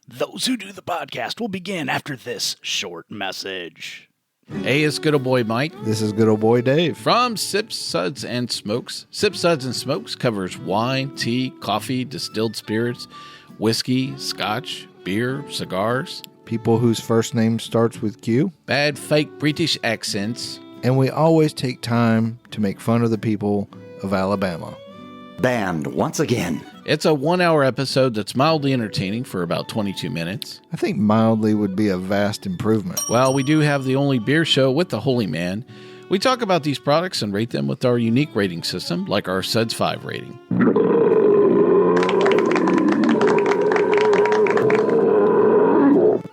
Those Who Do the Podcast will begin after this short message. Hey, it's good old boy Mike. This is good old boy Dave. From Sips, Suds, and Smokes. Sips, Suds, and Smokes covers wine, tea, coffee, distilled spirits, whiskey, scotch, beer, cigars. People whose first name starts with Q. Bad fake British accents. And we always take time to make fun of the people of Alabama. Banned once again. It's a 1-hour episode that's mildly entertaining for about 22 minutes. I think mildly would be a vast improvement. Well, we do have the only beer show with the Holy Man. We talk about these products and rate them with our unique rating system, like our Suds 5 rating.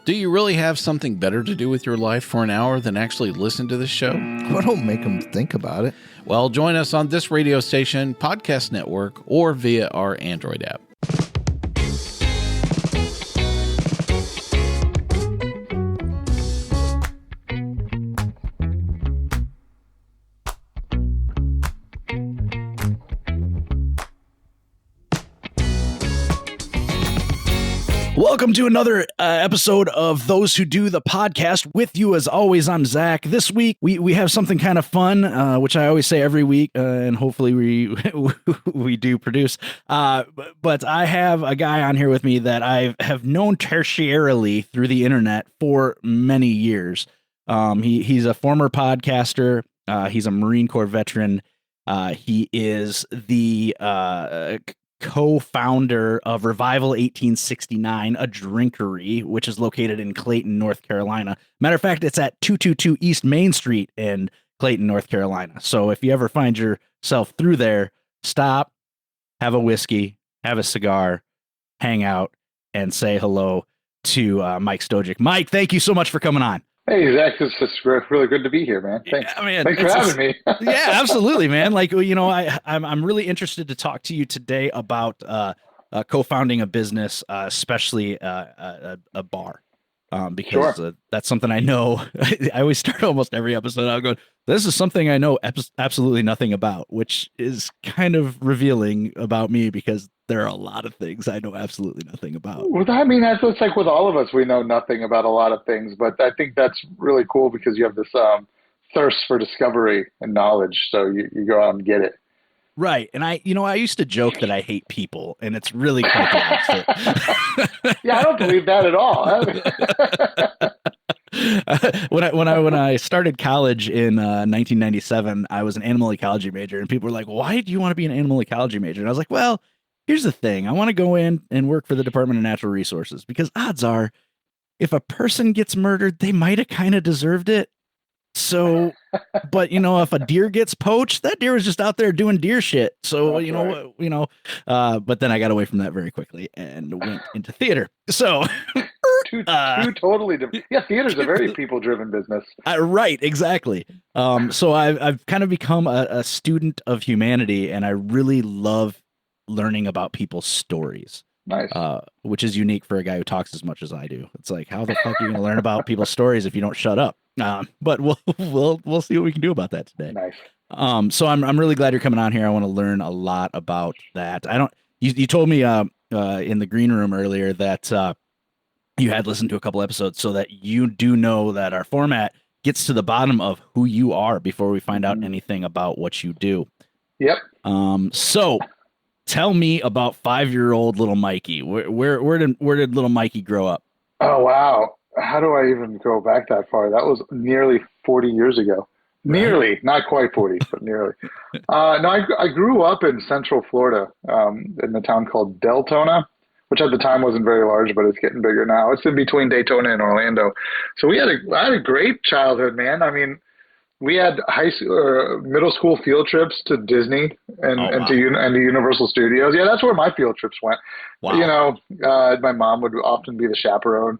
Do you really have something better to do with your life for an hour than actually listen to this show? Well, don't make them think about it. Well, join us on this radio station, podcast network, or via our Android app. Welcome to another episode of Those Who Do the Podcast. With you, as always, I'm Zach. This week, we have something kind of fun, which I always say every week, and hopefully we do produce. But I have a guy on here with me that I have known tertiarily through the internet for many years. He's a former podcaster. He's a Marine Corps veteran. He is the co-founder of Revival 1869, a drinkery, which is located in Clayton, North Carolina. Matter of fact, it's at 222 East Main Street in Clayton, North Carolina. So if you ever find yourself through there, stop, have a whiskey, have a cigar, hang out, and say hello to Mike Stojic. Mike, thank you so much for coming on. Hey, Zach, it's really good to be here, man. Thanks, Thanks for having me. Yeah, absolutely, man. Like, you know, I'm really interested to talk to you today about co-founding a business, especially a bar, because Sure. That's something I know. I always start almost every episode out going, this is something I know absolutely nothing about, which is kind of revealing about me because there are a lot of things I know absolutely nothing about. Well, I mean, that's what's like with all of us. We know nothing about a lot of things, but I think that's really cool because you have this thirst for discovery and knowledge. So you go out and get it. Right. And I used to joke that I hate people, and it's really quite the opposite. Yeah, I don't believe that at all. When I started college in 1997, I was an animal ecology major, and people were like, "Why do you want to be an animal ecology major?" And I was like, "Well, here's the thing. I want to go in and work for the Department of Natural Resources because odds are, if a person gets murdered, they might have kind of deserved it. So, but if a deer gets poached, that deer was just out there doing deer shit. So, but then I got away from that very quickly and went into theater. So two totally different. Yeah, theater's a very people-driven business. Right, exactly. So I've kind of become a student of humanity, and I really love learning about people's stories. Nice. Which is unique for a guy who talks as much as I do. It's like, how the fuck are you going to learn about people's stories if you don't shut up? But we'll see what we can do about that today. Nice. So I'm really glad you're coming on here. I want to learn a lot about that. You told me in the green room earlier that you had listened to a couple episodes, so that you do know that our format gets to the bottom of who you are before we find out anything about what you do. Yep. So tell me about 5-year-old little Mikey. Where did little Mikey grow up? Oh, wow. How do I even go back that far? That was nearly 40 years ago. Nearly, not quite 40, but nearly. No, I grew up in Central Florida, in a town called Deltona, which at the time wasn't very large, but it's getting bigger now. It's in between Daytona and Orlando. So I had a great childhood, man. I mean, we had middle school field trips to Disney and to Universal Studios. Yeah, that's where my field trips went. Wow. My mom would often be the chaperone.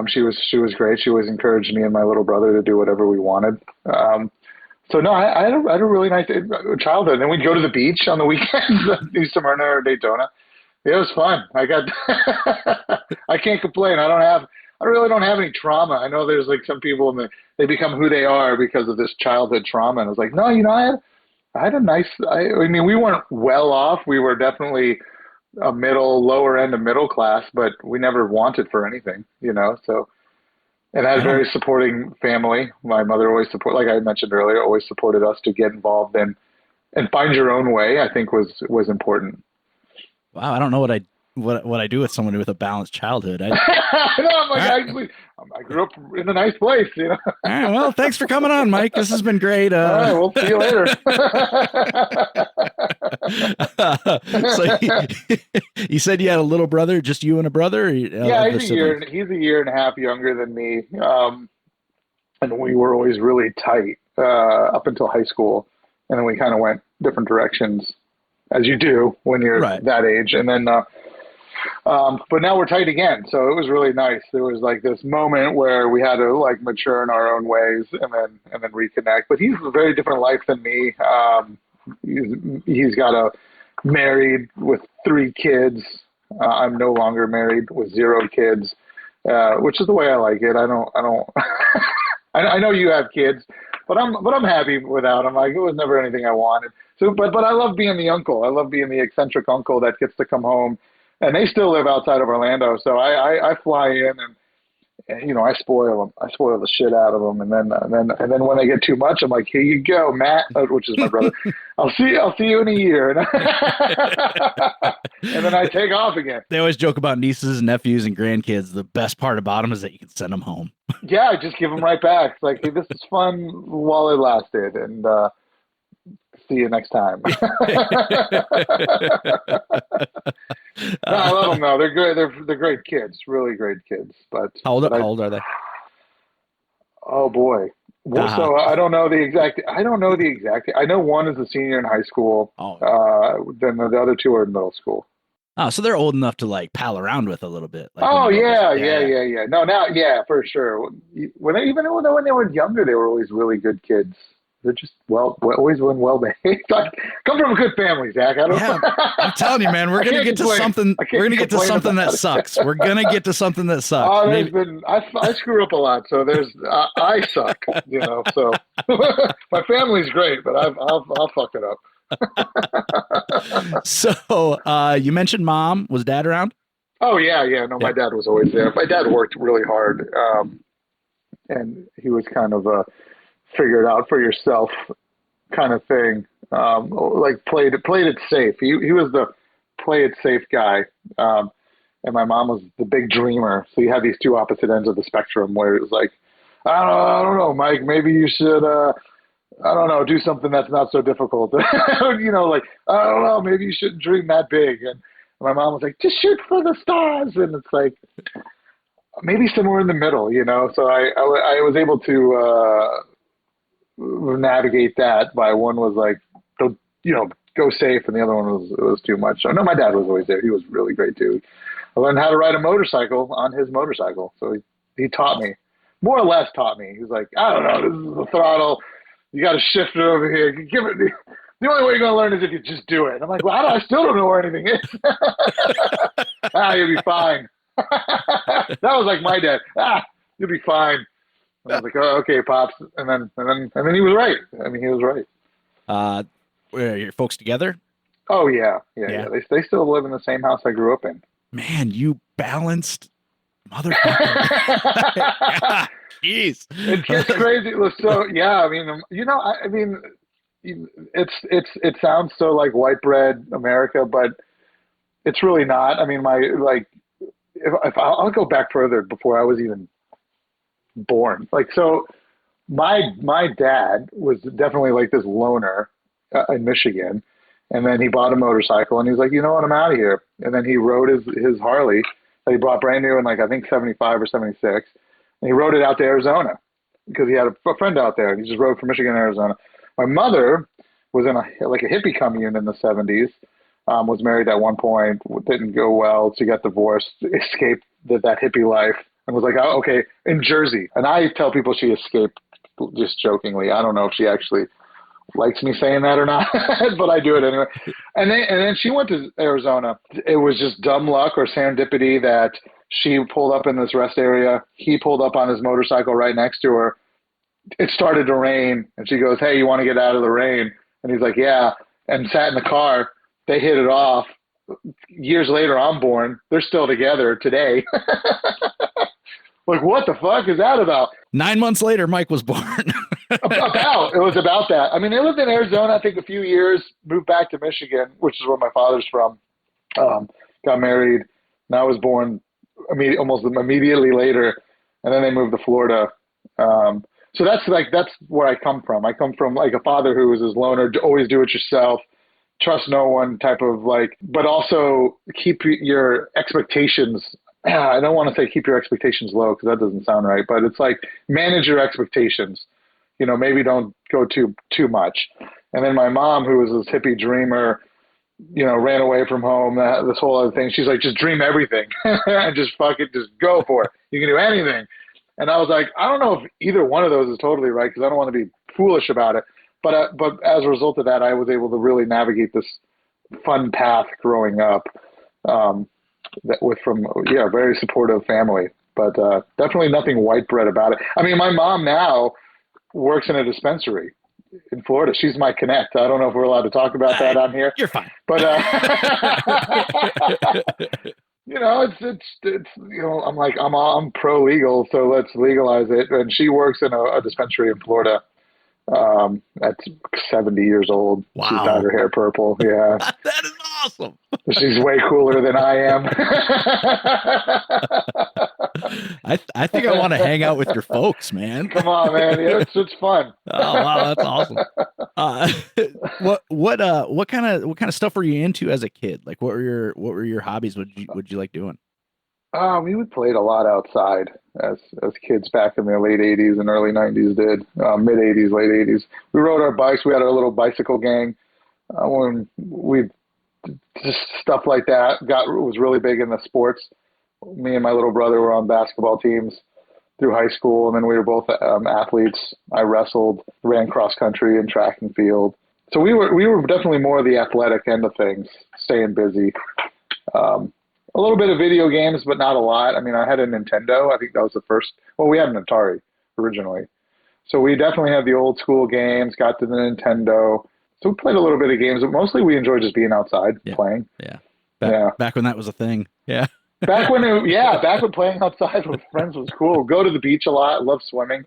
She was great. She always encouraged me and my little brother to do whatever we wanted. So no, I had a really nice childhood. And then we'd go to the beach on the weekends, New Smyrna or Daytona. It was fun. I can't complain. I really don't have any trauma. I know there's like some people they become who they are because of this childhood trauma. And I was like, no, I had a nice, I mean, we weren't well off. We were definitely a lower end of middle class, but we never wanted for anything, so. And I had a I don't. very supporting family. My mother always like I mentioned earlier, always supported us to get involved in and find your own way, I think was important. Wow, I don't know what I do with someone with a balanced childhood. No, I'm like, All right. I grew up in a nice place. All right, well, thanks for coming on, Mike. This has been great. All right, we'll see you later. So you said you had a little brother, just you and a brother? Or Yeah, other siblings? he's a year and a half younger than me. And we were always really tight up until high school. And then we kind of went different directions, as you do when you're Right. that age. And then, but now we're tight again. So it was really nice. There was like this moment where we had to like mature in our own ways and then reconnect. But he's a very different life than me. He's got a married with 3 kids. I'm no longer married with 0 kids, which is the way I like it. I don't. I know you have kids, but I'm happy without them. Like, it was never anything I wanted. So, but I love being the uncle. I love being the eccentric uncle that gets to come home, and they still live outside of Orlando. So I fly in and I spoil them. I spoil the shit out of them, and then when they get too much, I'm like, here you go, Matt, which is my brother. I'll see you in a year, and then I take off again. They always joke about nieces and nephews and grandkids. The best part about them is that you can send them home. Yeah, I just give them right back. It's like, hey, this is fun while it lasted, and see you next time. No, I love them though. They're good. They're great kids, really great kids. But How old are they? Oh boy. Well, Uh-huh. so I don't know the exact. I know one is a senior in high school. Oh. Then the other 2 are in middle school. Oh, so they're old enough to like pal around with a little bit. Like Oh when you go yeah, visit. yeah. No, now yeah, for sure. When they were younger, they were always really good kids. They're just always well behaved. Come from a good family, Zach. I don't. Yeah, I'm telling you, man, we're I gonna can't get to complain. something. I can't We're gonna get to complain something about that it. sucks. We're gonna get to something that sucks. Oh, Maybe- I screw up a lot, so there's I suck, So my family's great, but I'll fuck it up. So, you mentioned mom. Was dad around? Oh yeah. No, my Yeah. dad was always there. My dad worked really hard, and he was kind of a figure it out for yourself kind of thing. Like played it safe. He was the play it safe guy. And my mom was the big dreamer. So you had these 2 opposite ends of the spectrum where it was like, I don't know, Mike, maybe you should, I don't know, do something that's not so difficult. Like, I don't know, maybe you shouldn't dream that big. And my mom was like, just shoot for the stars. And it's like, maybe somewhere in the middle, So I was able to navigate that by one was like, go safe, and the other one was too much. So no, my dad was always there. He was really great too. I learned how to ride a motorcycle on his motorcycle, so he taught me, more or less taught me. He was like, I don't know, this is the throttle. You got to shift it over here. Give it. The only way you're gonna learn is if you just do it. And I'm like, well, I still don't know where anything is. You'll be fine. That was like my dad. You'll be fine. And I was like, oh, okay, pops. And then he was right. I mean, he was right. Were your folks together? Oh yeah. Yeah. They still live in the same house I grew up in. Man, you balanced motherfucker. Jeez. It gets crazy. So yeah, I mean, it sounds so like white bread America, but it's really not. I mean, if I'll go back further before I was even born. Like, so my dad was definitely like this loner in Michigan. And then he bought a motorcycle and he was like, you know what, I'm out of here. And then he rode his Harley that he bought brand new in like, I think 75 or 76. And he rode it out to Arizona because he had a friend out there. And he just rode from Michigan to Arizona. My mother was in a hippie commune in the 70s, was married at one point, didn't go well. She got divorced, escaped that hippie life and was like, oh, okay, in Jersey. And I tell people she escaped just jokingly. I don't know if she actually likes me saying that or not, but I do it anyway. And then she went to Arizona. It was just dumb luck or serendipity that she pulled up in this rest area. He pulled up on his motorcycle right next to her. It started to rain, and she goes, hey, you want to get out of the rain? And he's like, yeah, and sat in the car. They hit it off, years later, I'm born. They're still together today. Like, what the fuck is that about? 9 months later, Mike was born. It was about that. I mean, they lived in Arizona, I think, a few years, moved back to Michigan, which is where my father's from. Got married, and I was born almost immediately later, and then they moved to Florida. So that's where I come from. I come from like a father who was his loner, always do it yourself, trust no one type of like, but also keep your expectations. I don't want to say keep your expectations low because that doesn't sound right, but it's like manage your expectations. Maybe don't go too much. And then my mom, who was this hippie dreamer, ran away from home, this whole other thing. She's like, just dream everything and just fuck it, just go for it. You can do anything. And I was like, I don't know if either one of those is totally right because I don't want to be foolish about it. But as a result of that, I was able to really navigate this fun path growing up from a very supportive family. But definitely nothing white bread about it. I mean, my mom now works in a dispensary in Florida. She's my connect. I don't know if we're allowed to talk about that on here. You're fine. But it's I'm like I'm pro legal, so let's legalize it. And she works in a dispensary in Florida. That's 70 years old. Wow. She's dyed her hair purple. Yeah. That is awesome. She's way cooler than I am. I think I want to hang out with your folks, man. Come on, man. Yeah, it's fun. Oh wow, that's awesome. What kind of stuff were you into as a kid? Like what were your hobbies? What you like doing? We played a lot outside as kids back in the late 80s and early 90s did, mid 80s, late 80s. We rode our bikes. We had our little bicycle gang. When we just stuff like that was really big in the sports. Me and my little brother were on basketball teams through high school, and then we were both athletes. I wrestled, ran cross country and track and field. So we were definitely more the athletic end of things, staying busy. A little bit of video games, but not a lot. I mean, I had a Nintendo. I think that was the first. Well, we had an Atari originally. So we definitely had the old school games, got to the Nintendo. So we played a little bit of games, but mostly we enjoyed just being outside playing. Yeah. Back when that was a thing. Yeah. Back when playing outside with friends was cool. Go to the beach a lot. Love swimming.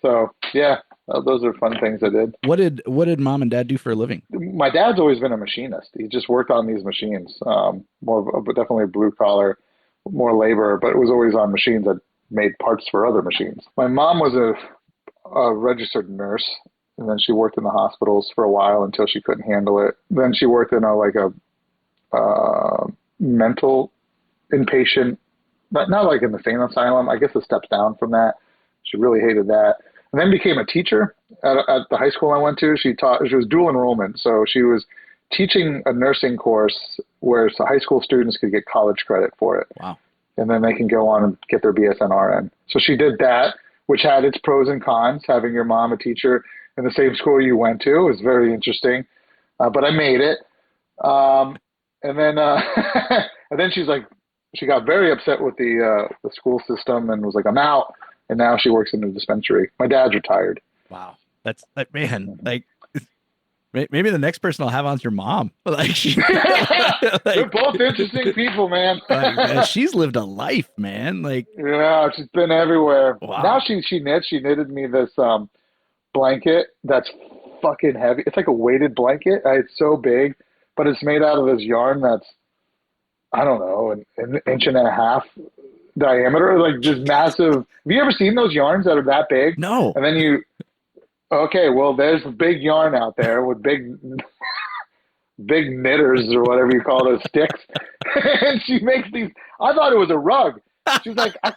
So yeah, those are fun things I did. What did mom and dad do for a living? My dad's always been a machinist. He just worked on these machines. But definitely blue collar, more labor, but it was always on machines that made parts for other machines. My mom was a registered nurse, and then she worked in the hospitals for a while until she couldn't handle it. Then she worked in a mental inpatient, not like in the sane asylum. I guess a step down from that. She really hated that. And then became a teacher at the high school I went to. She was dual enrollment. So she was teaching a nursing course where the high school students could get college credit for it. Wow. And then they can go on and get their BSNRN. So she did that, which had its pros and cons. Having your mom a teacher in the same school you went to was very interesting. But I made it. And then she's like, she got very upset with the school system and was like, I'm out. And now she works in a dispensary. My dad's retired. Wow. That's like, man, like maybe the next person I'll have on's your mom. Like they're both interesting people, man. She's lived a life, man. Like, yeah, she's been everywhere. Wow. Now she knits. She knitted me this blanket that's fucking heavy. It's like a weighted blanket. It's so big, but it's made out of this yarn that's, I don't know, an inch and a half diameter, like just massive. Have you ever seen those yarns that are that big? No. And then there's a big yarn out there with big knitters or whatever you call those sticks. And she makes these. I thought it was a rug. She's like, I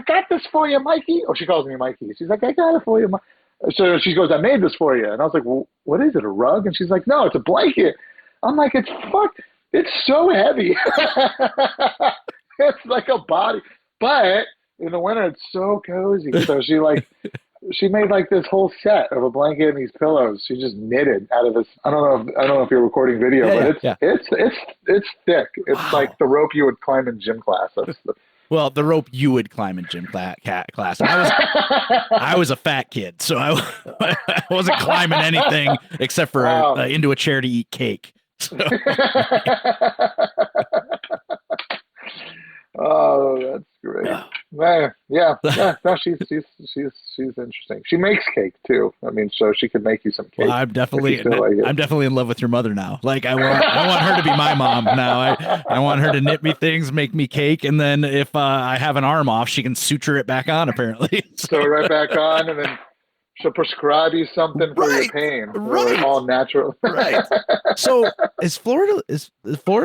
got this for you, Mikey. Oh, she calls me Mikey. She's like, I got it for you, Mikey. So she goes, I made this for you. And I was like, well, what is it, a rug? And she's like, no, it's a blanket. I'm like, it's so heavy. It's like a body, but in the winter it's so cozy. So she made like this whole set of a blanket and these pillows. She just knitted out of this. I don't know if you're recording video, but it's thick. It's wow. Like the rope you would climb in gym class. Well, the rope you would climb in gym class. I was a fat kid, so I wasn't climbing anything except for into a chair to eat cake. So, Oh, that's great. Man, yeah, no, she's interesting. She makes cake too. I mean, so she could make you some cake well, I'm if you definitely feel like it. I'm definitely in love with your mother now. Like I want her to be my mom now. I want her to knit me things, make me cake, and then if I have an arm off, she can suture it back on. Apparently, So right back on, and then she'll prescribe you something for your Right, pain. right. All natural. right. So is Florida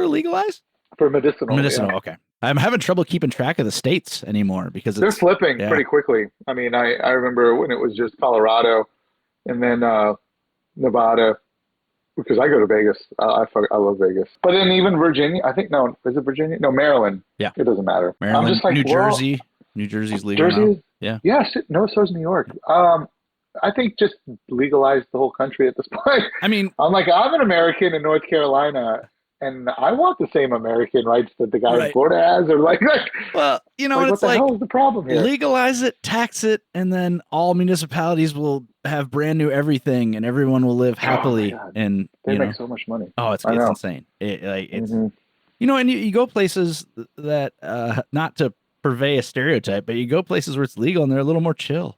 legalized? For medicinal. Medicinal. Yeah. Okay. I'm having trouble keeping track of the states anymore because They're it's flipping yeah. pretty quickly. I mean, I remember when it was just Colorado and then Nevada, because I go to Vegas. I love Vegas. But then even Virginia, I think, no, is it Virginia? No, Maryland. Yeah. It doesn't matter. Maryland, I'm just like, New well, Jersey. New Jersey's legal Jersey now. is, Yeah. yes, no, so is New York. I think just legalize the whole country at this point. I mean, I'm like, I'm an American in North Carolina, and I want the same American rights that the guy in Right. Florida has. Or like well, you know, what it's the like hell is the problem here? legalize it, tax it, and then all municipalities will have brand new everything, and everyone will live happily. God. And They you make know, so much money. oh, it's I know. insane. It's Mhm. you know, and you go places that not to purvey a stereotype, but you go places where it's legal and they're a little more chill.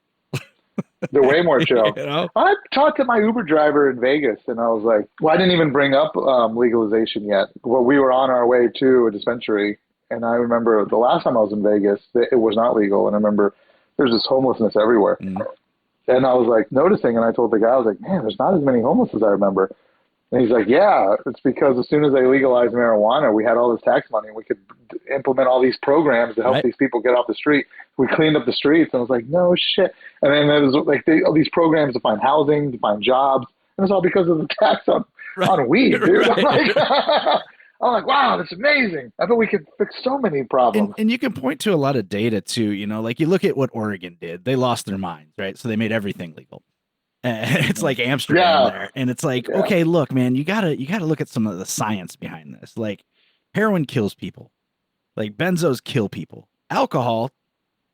They're way more chill. You know? I talked to my Uber driver in Vegas, and I was like, well, I didn't even bring up legalization yet. Well, we were on our way to a dispensary, and I remember the last time I was in Vegas, it was not legal. And I remember there's this homelessness everywhere. Mm. And I was like noticing, and I told the guy, I was like, man, there's not as many homeless as I remember. And he's like, yeah, it's because as soon as they legalized marijuana, we had all this tax money and we could implement all these programs to help Right. these people get off the street. We cleaned up the streets. And I was like, no shit. And then there was like all these programs to find housing, to find jobs. And it's all because of the tax on weed, dude. Right. I'm like, wow, that's amazing. I bet we could fix so many problems. And you can point to a lot of data too, you know, like you look at what Oregon did. They lost their minds, right? So they made everything legal. It's like Amsterdam there. And it's like, okay, look, man, you gotta look at some of the science behind this. Like heroin kills people. Like benzos kill people. Alcohol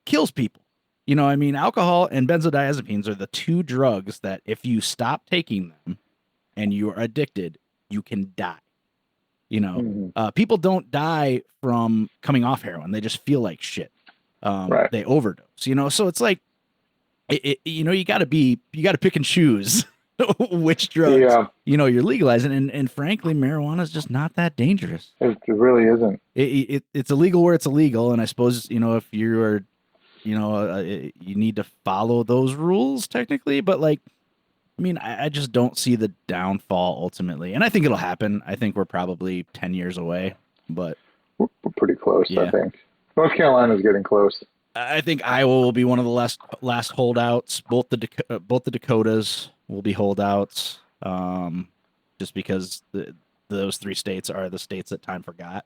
kills people. You know, I mean, alcohol and benzodiazepines are the two drugs that if you stop taking them and you are addicted, you can die. You know, people don't die from coming off heroin. They just feel like shit. Right. They overdose, you know? So it's like, you know, you got to pick and choose which drugs, you know, you're legalizing. And frankly, marijuana is just not that dangerous. It really isn't. It's illegal where it's illegal. And I suppose, you know, if you're, you know, you need to follow those rules technically, but like, I mean, I just don't see the downfall ultimately. And I think it'll happen. I think we're probably 10 years away, but We're pretty close, Yeah. I think. North Carolina's getting close. I think Iowa will be one of the last holdouts. Both the Dakotas will be holdouts, just because those three states are the states that time forgot.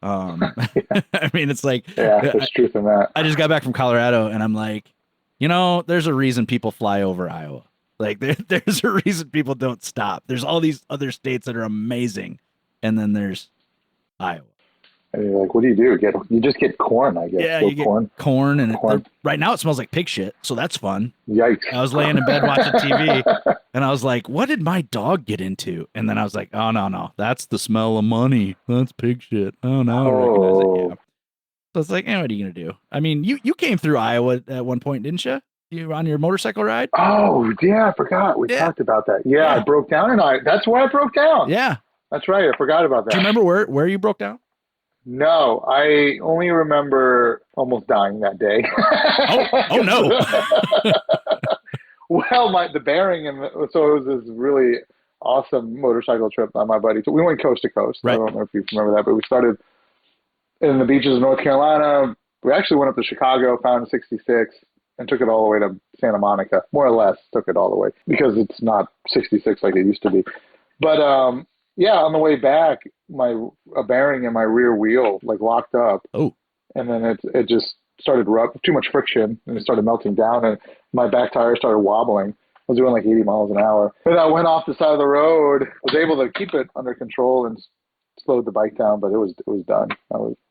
I mean, it's like there's truth in that. I just got back from Colorado, and I'm like, you know, there's a reason people fly over Iowa. Like there's a reason people don't stop. There's all these other states that are amazing, and then there's Iowa. And you're like, what do? You just get corn, I guess. Yeah, So you get corn, and right now it smells like pig shit, so that's fun. Yikes! I was laying in bed watching TV, and I was like, "What did my dog get into?" And then I was like, "Oh no, that's the smell of money. That's pig shit. Oh no, I recognize it." Yeah. So it's like, what are you gonna do? I mean, you came through Iowa at one point, didn't you? You were on your motorcycle ride? Oh yeah, I forgot. We talked about that. Yeah, I broke down, and that's where I broke down. Yeah, that's right. I forgot about that. Do you remember where you broke down? No, I only remember almost dying that day. Oh no! Well, the bearing, so it was this really awesome motorcycle trip by my buddy. So we went coast to coast. Right. I don't know if you remember that, but we started in the beaches of North Carolina. We actually went up to Chicago, found 66, and took it all the way to Santa Monica. More or less, took it all the way because it's not 66 like it used to be. But yeah, on the way back, a bearing in my rear wheel like locked up. Oh. And then it just started too much friction, and it started melting down, and my back tire started wobbling. I was doing like 80 miles an hour. And I went off the side of the road, was able to keep it under control and slowed the bike down, but it was done.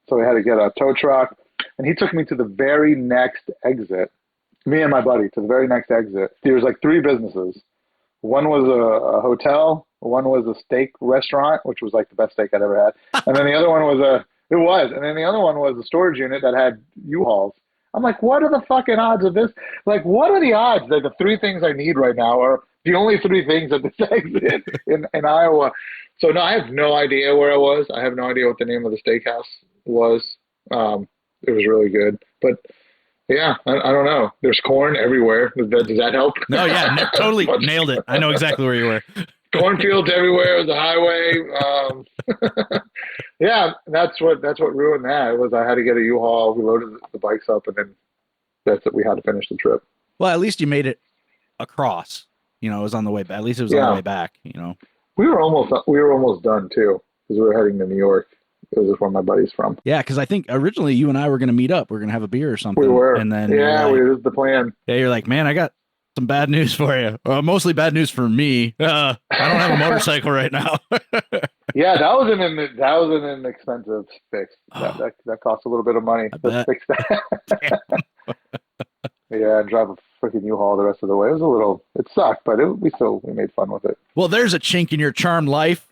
So I had to get a tow truck, and he took me to the very next exit, me and my buddy to the very next exit. There was like three businesses. One was a hotel, One was a steak restaurant, which was like the best steak I'd ever had. And then the other one was and then the other one was a storage unit that had U-Hauls. I'm like, what are the fucking odds of this? Like, what are the odds that the three things I need right now are the only three things that this exist in Iowa? So no, I have no idea where I was. I have no idea what the name of the steakhouse was. It was really good, but yeah, I don't know. There's corn everywhere. Does that help? No, yeah, totally nailed it. I know exactly where you were. Cornfields everywhere. The highway. Yeah, that's what ruined that. It was I had to get a U-Haul. We loaded the bikes up, and then that's it. We had to finish the trip. Well, at least you made it across. It was on the way back. At least it was on the way back. We were almost done too, because we were heading to New York. It was where my buddy's from. Yeah, because I think originally you and I were going to meet up. We are going to have a beer or something. We were. And then this is the plan. Yeah, you're like, man, I got some bad news for you. Mostly bad news for me. I don't have a motorcycle right now. Yeah, that was an inexpensive fix. That cost a little bit of money to fix that. Yeah, and drive a freaking U-Haul the rest of the way. It sucked, but we made fun with it. Well, there's a chink in your charmed life.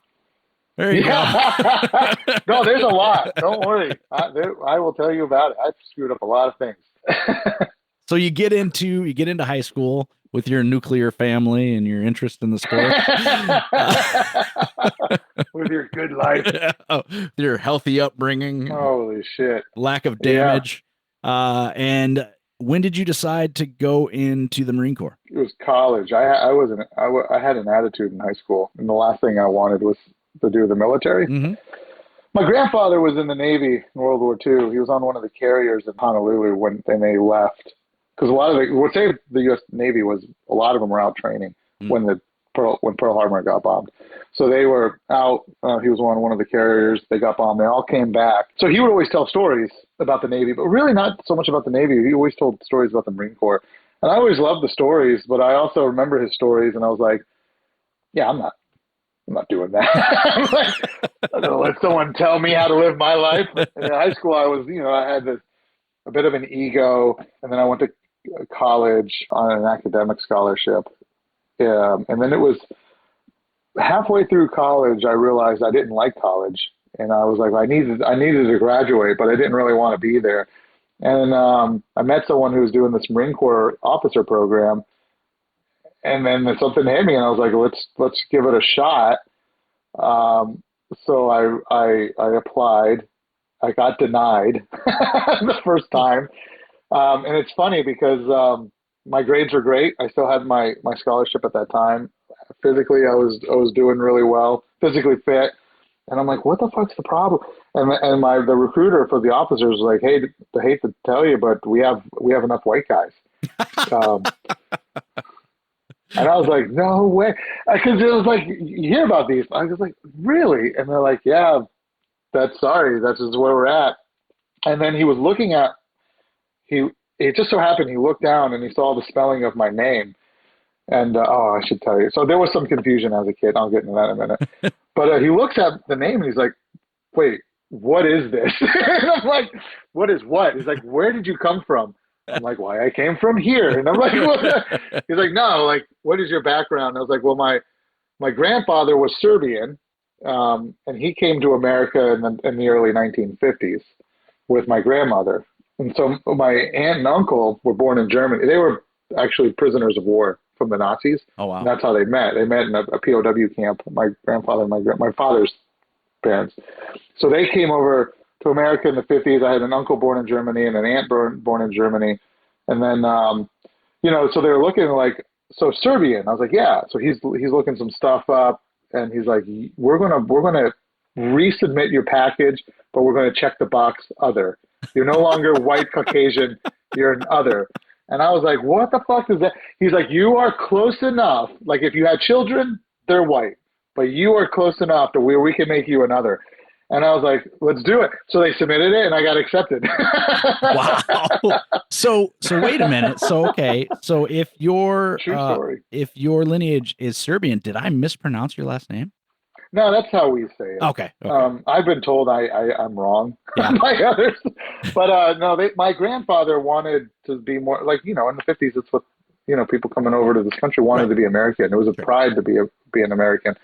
There you go. No, there's a lot. Don't worry. I will tell you about it. I've screwed up a lot of things. So you get into high school with your nuclear family and your interest in the sport. With your good life. Your healthy upbringing. Holy shit. Lack of damage. Yeah. And when did you decide to go into the Marine Corps? It was college. I had an attitude in high school, and the last thing I wanted was to do the military. Mm-hmm. My grandfather was in the Navy in World War II. He was on one of the carriers in Honolulu when they left. Because a lot of the U.S. Navy was, a lot of them were out training when Pearl Harbor got bombed. So they were out. He was on one of the carriers. They got bombed. They all came back. So he would always tell stories about the Navy, but really not so much about the Navy. He always told stories about the Marine Corps. And I always loved the stories, but I also remember his stories, and I was like, yeah, I'm not doing that. I'm like, I'm gonna let someone tell me how to live my life. In high school, I had a bit of an ego, and then I went to college on an academic scholarship. And then it was halfway through college, I realized I didn't like college, and I was like, I needed to graduate, but I didn't really want to be there. And I met someone who was doing this Marine Corps officer program. And then something hit me, and I was like, let's give it a shot. So I applied. I got denied the first time. And it's funny because my grades were great. I still had my scholarship at that time. Physically, I was doing really well, physically fit. And I'm like, what the fuck's the problem? And the recruiter for the officers was like, hey, I hate to tell you, but we have enough white guys. And I was like, no way. Because it was like, you hear about these. I was like, really? And they're like, yeah, that's just where we're at. And then he was looking at, it just so happened he looked down and he saw the spelling of my name. And, I should tell you. So there was some confusion as a kid. I'll get into that in a minute. But he looks at the name and he's like, wait, what is this? And I'm like, what is what? He's like, where did you come from? I'm like, why, I came from here. And I'm like, what? He's like, no, like, what is your background? I was like, well, my grandfather was Serbian, and he came to America in the early 1950s with my grandmother. And so my aunt and uncle were born in Germany. They were actually prisoners of war from the Nazis. Oh, wow. And that's how they met. They met in a POW camp, my grandfather and my father's parents. So they came over to America in the 50s. I had an uncle born in Germany and an aunt born in Germany. And then, so they were looking like, so Serbian. I was like, yeah. So he's looking some stuff up, and he's like, we're going to resubmit your package, but we're going to check the box other. You're no longer white Caucasian. You're an other. And I was like, what the fuck is that? He's like, you are close enough. Like, if you had children, they're white, but you are close enough to where we can make you another. And I was like, let's do it. So they submitted it, and I got accepted. Wow. So wait a minute. So, okay. So if your lineage is Serbian, did I mispronounce your last name? No, that's how we say it. Okay. I've been told I'm wrong by others. But no, my grandfather wanted to be more like, in the 50s, it's what, people coming over to this country wanted to be American. It was a pride to be an American.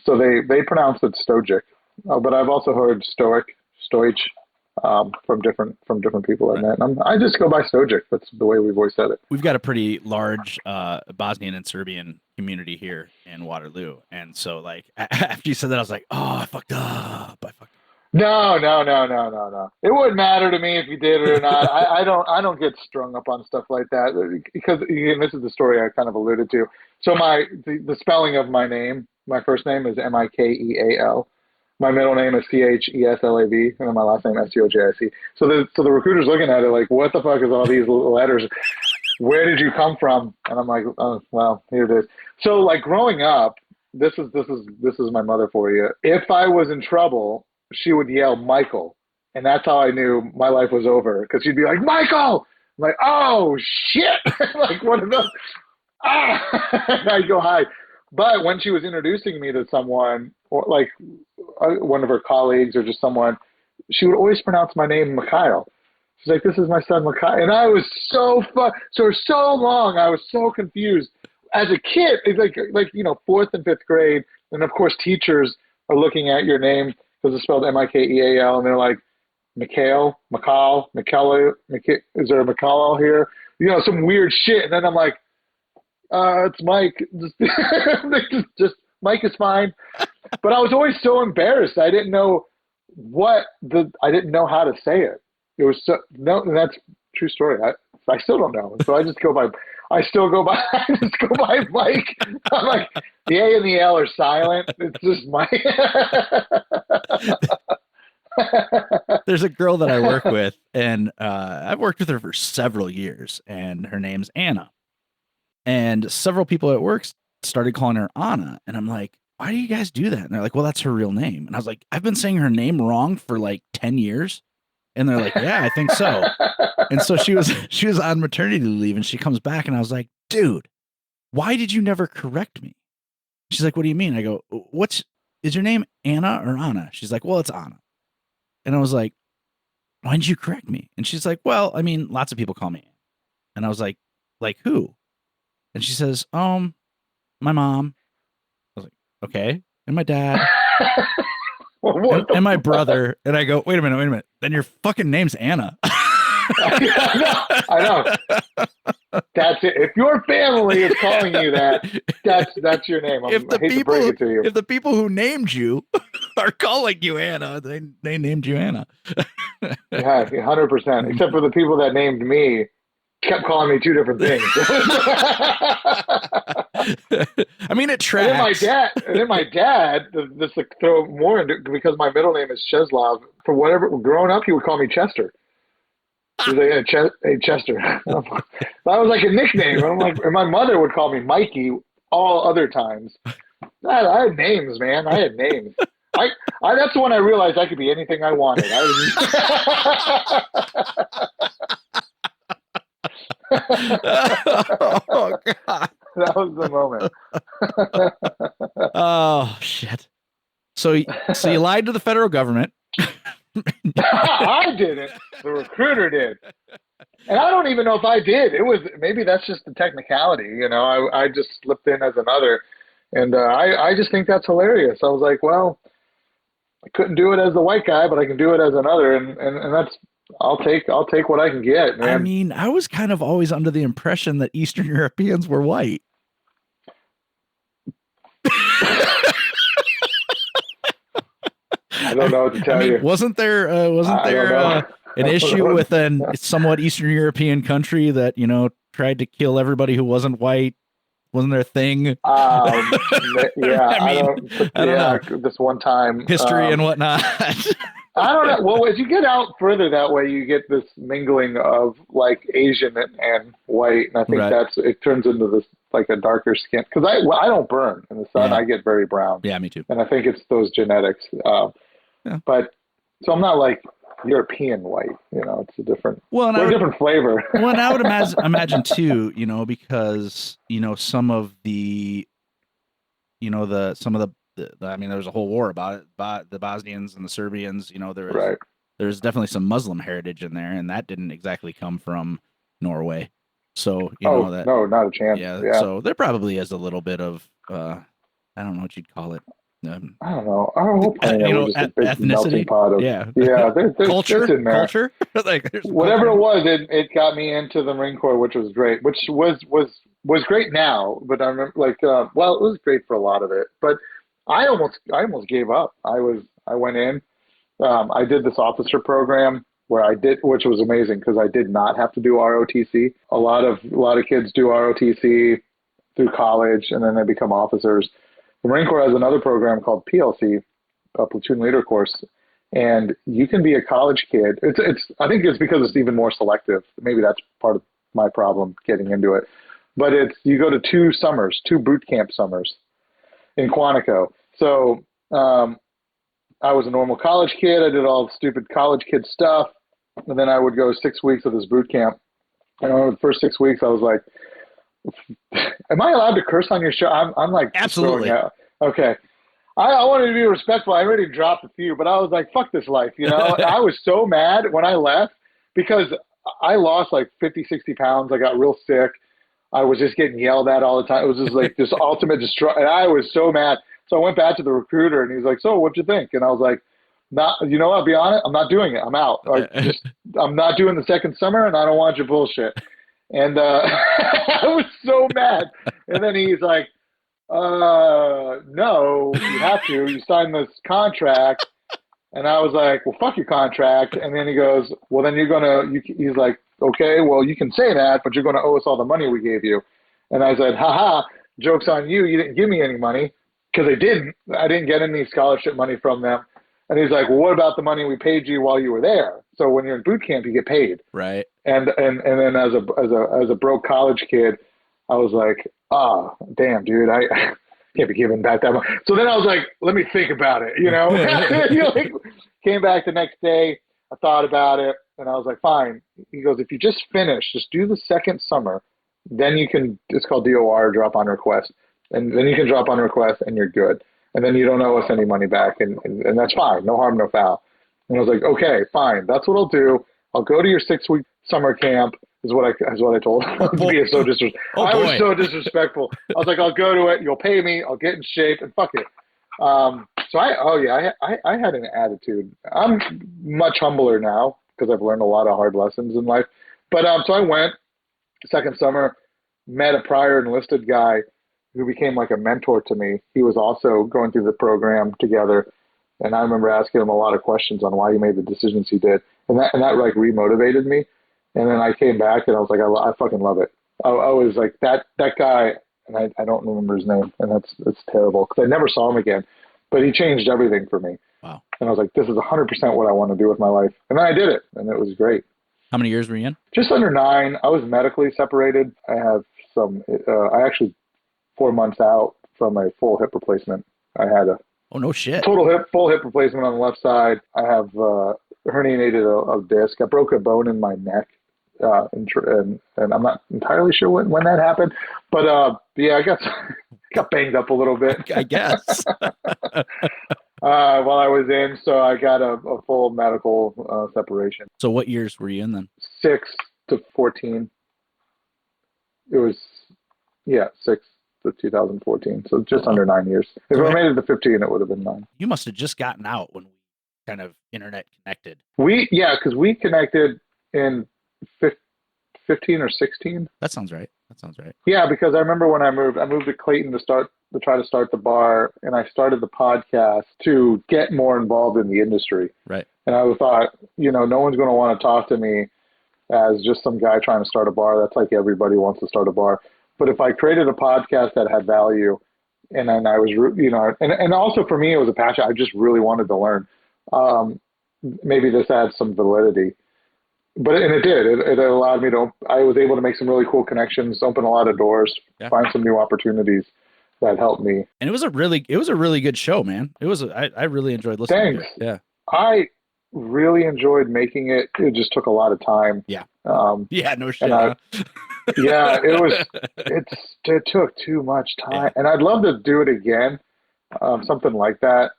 So they pronounce it Stojic, but I've also heard Stojic, from different people I met. And I just go by Stojic. That's the way we've always said it. We've got a pretty large Bosnian and Serbian community here in Waterloo, and so like after you said that, I was like, oh, I fucked up. No. It wouldn't matter to me if you did it or not. I don't get strung up on stuff like that because again, this is the story I kind of alluded to. So the spelling of my name, my first name is Mikeal. My middle name is Cheslav, and then my last name Stojic. So the recruiter's looking at it like, what the fuck is all these letters? Where did you come from? And I'm like, oh, well, here it is. So like growing up, this is my mother for you. If I was in trouble, she would yell Michael, and that's how I knew my life was over. Because she'd be like, Michael. I'm like, oh shit, like one of those. And I go hi. But when she was introducing me to someone, or like one of her colleagues or just someone, she would always pronounce my name Mikhail. She's like, this is my son Mikhail. And I was so long, I was so confused. As a kid, it's like fourth and fifth grade, and of course teachers are looking at your name because it's spelled Mikeal, and they're like, Mikhail, is there a Mikhail here? Some weird shit. And then I'm like, it's Mike. Just Mike is fine. But I was always so embarrassed. I didn't know I didn't know how to say it. It was and that's a true story. I still don't know. So I just go by Mike. I'm like, the A and the L are silent. It's just Mike. There's a girl that I work with, and I've worked with her for several years, and her name's Anna. And several people at work started calling her Anna. And I'm like, why do you guys do that? And they're like, well, that's her real name. And I was like, I've been saying her name wrong for like 10 years. And they're like, yeah, I think so. And so she was on maternity leave, and she comes back, and I was like, dude, why did you never correct me? She's like, what do you mean? I go, is your name Anna or Anna? She's like, well, it's Anna. And I was like, why didn't you correct me? And she's like, well, I mean, lots of people call me Anna. And I was like who? And she says, my mom. I was like, okay. And my dad. and my brother. And I go, wait a minute. Then your fucking name's Anna. I know. That's it. If your family is calling you that, that's your name. I hate to break it to you. If the people who named you are calling you Anna, they named you Anna. Yeah, 100%. Except for the people that named me kept calling me two different things. I mean, it tracks. And then my dad, just to throw more into, because my middle name is Cheslav. For whatever, growing up, he would call me Chester. He was like, hey, Chester. That was like a nickname. I'm like, and my mother would call me Mikey all other times. I had names, man. I had names. That's when I realized I could be anything I wanted. Oh God. That was the moment. Oh shit. So you lied to the federal government. I didn't. The recruiter did. And I don't even know if I did. Maybe that's just the technicality, I just slipped in as another. And I just think that's hilarious. I was like, well, I couldn't do it as the white guy, but I can do it as another, and that's I'll take what I can get, man. I mean, I was kind of always under the impression that Eastern Europeans were white. I don't know what to tell you. Wasn't there an issue with a somewhat Eastern European country that, tried to kill everybody who wasn't white? Wasn't there a thing? Yeah, I don't know. This one time. History and whatnot. I don't know. Well, as you get out further that way, you get this mingling of like Asian and white. And I think it turns into this like a darker skin. Because I don't burn in the sun. Yeah. I get very brown. Yeah, me too. And I think it's those genetics. But so I'm not like European white, it's a different, different flavor. Well, and I would imagine too, because, some of the, I mean, there was a whole war about it, the Bosnians and the Serbians, there's definitely some Muslim heritage in there, and that didn't exactly come from Norway. So, no, not a chance. Yeah. So there probably is a little bit of, I don't know what you'd call it, I don't know. Our whole planet, we're just a big melting ethnicity. pot of Yeah. there's in there. Culture. Like there's Whatever culture. it was, it got me into the Marine Corps, which was great. Which was great now, but I remember well, it was great for a lot of it. But I almost gave up. I went in. I did this officer program where which was amazing because I did not have to do ROTC. A lot of kids do ROTC through college and then they become officers. The Marine Corps has another program called PLC, a platoon leader course, and you can be a college kid. I think it's because it's even more selective. Maybe that's part of my problem getting into it. But you go to 2 boot camp summers in Quantico. So I was a normal college kid. I did all the stupid college kid stuff. And then I would go 6 weeks of this boot camp. And over the first 6 weeks, I was like, am I allowed to curse on your show? I'm like, absolutely. Okay. I wanted to be respectful. I already dropped a few, but I was like, fuck this life. I was so mad when I left because I lost like 50, 60 pounds. I got real sick. I was just getting yelled at all the time. It was just like this ultimate destruction. And I was so mad. So I went back to the recruiter and he's like, so what'd you think? And I was like, I'll be honest. I'm not doing it. I'm out. I'm not doing the second summer and I don't want your bullshit. And I was so mad. And then he's like, no, you have to. You signed this contract. And I was like, well, fuck your contract. And then he goes, well, then he's like, okay, well, you can say that, but you're going to owe us all the money we gave you. And I said, haha, joke's on you. You didn't give me any money because I didn't get any scholarship money from them. And he's like, well, what about the money we paid you while you were there? So when you're in boot camp, you get paid. Right. And then as a broke college kid, I was like, damn, dude, I can't be giving back that much. So then I was like, let me think about it, Came back the next day. I thought about it and I was like, fine. He goes, if you just do the second summer, then it's called DOR, drop on request. And then you can drop on request and you're good. And then you don't owe us any money back. And that's fine. No harm, no foul. And I was like, okay, fine. That's what I'll do. I'll go to your 6-week summer camp is what I told him. I was so disrespectful. I was like, I'll go to it. You'll pay me. I'll get in shape and fuck it. So I had an attitude. I'm much humbler now because I've learned a lot of hard lessons in life. But so I went second summer, met a prior enlisted guy who became like a mentor to me. He was also going through the program together. And I remember asking him a lot of questions on why he made the decisions he did. And that like remotivated me. And then I came back and I was like, I fucking love it. I was like that guy, and I don't remember his name, and that's terrible because I never saw him again. But he changed everything for me. Wow. And I was like, this is 100% what I want to do with my life. And then I did it, and it was great. How many years were you in? Just under 9. I was medically separated. I have I actually 4 months out from a full hip replacement. I had a no shit. Full hip replacement on the left side. I have herniated a disc. I broke a bone in my neck. And I'm not entirely sure when that happened, but I got banged up a little bit. I guess. While I was in, so I got a full medical separation. So what years were you in then? 6 to 14. It was 6 to 2014. So just under 9 years. If I made it to 15, it would have been 9. You must have just gotten out when we kind of internet connected. Because we connected in 15 or 16. That sounds right. Yeah, because I remember when I moved to Clayton to try to start the bar, and I started the podcast to get more involved in the industry. Right. And I thought, no one's going to want to talk to me as just some guy trying to start a bar. That's like everybody wants to start a bar. But if I created a podcast that had value, and then I was, and also for me, it was a passion. I just really wanted to learn. Maybe this adds some validity. But it did. It allowed me I was able to make some really cool connections, open a lot of doors, find some new opportunities that helped me. And it was a really good show, man. I really enjoyed listening to it. Yeah. I really enjoyed making it. It just took a lot of time. Yeah. No shit. It took too much time. And I'd love to do it again. Something like that.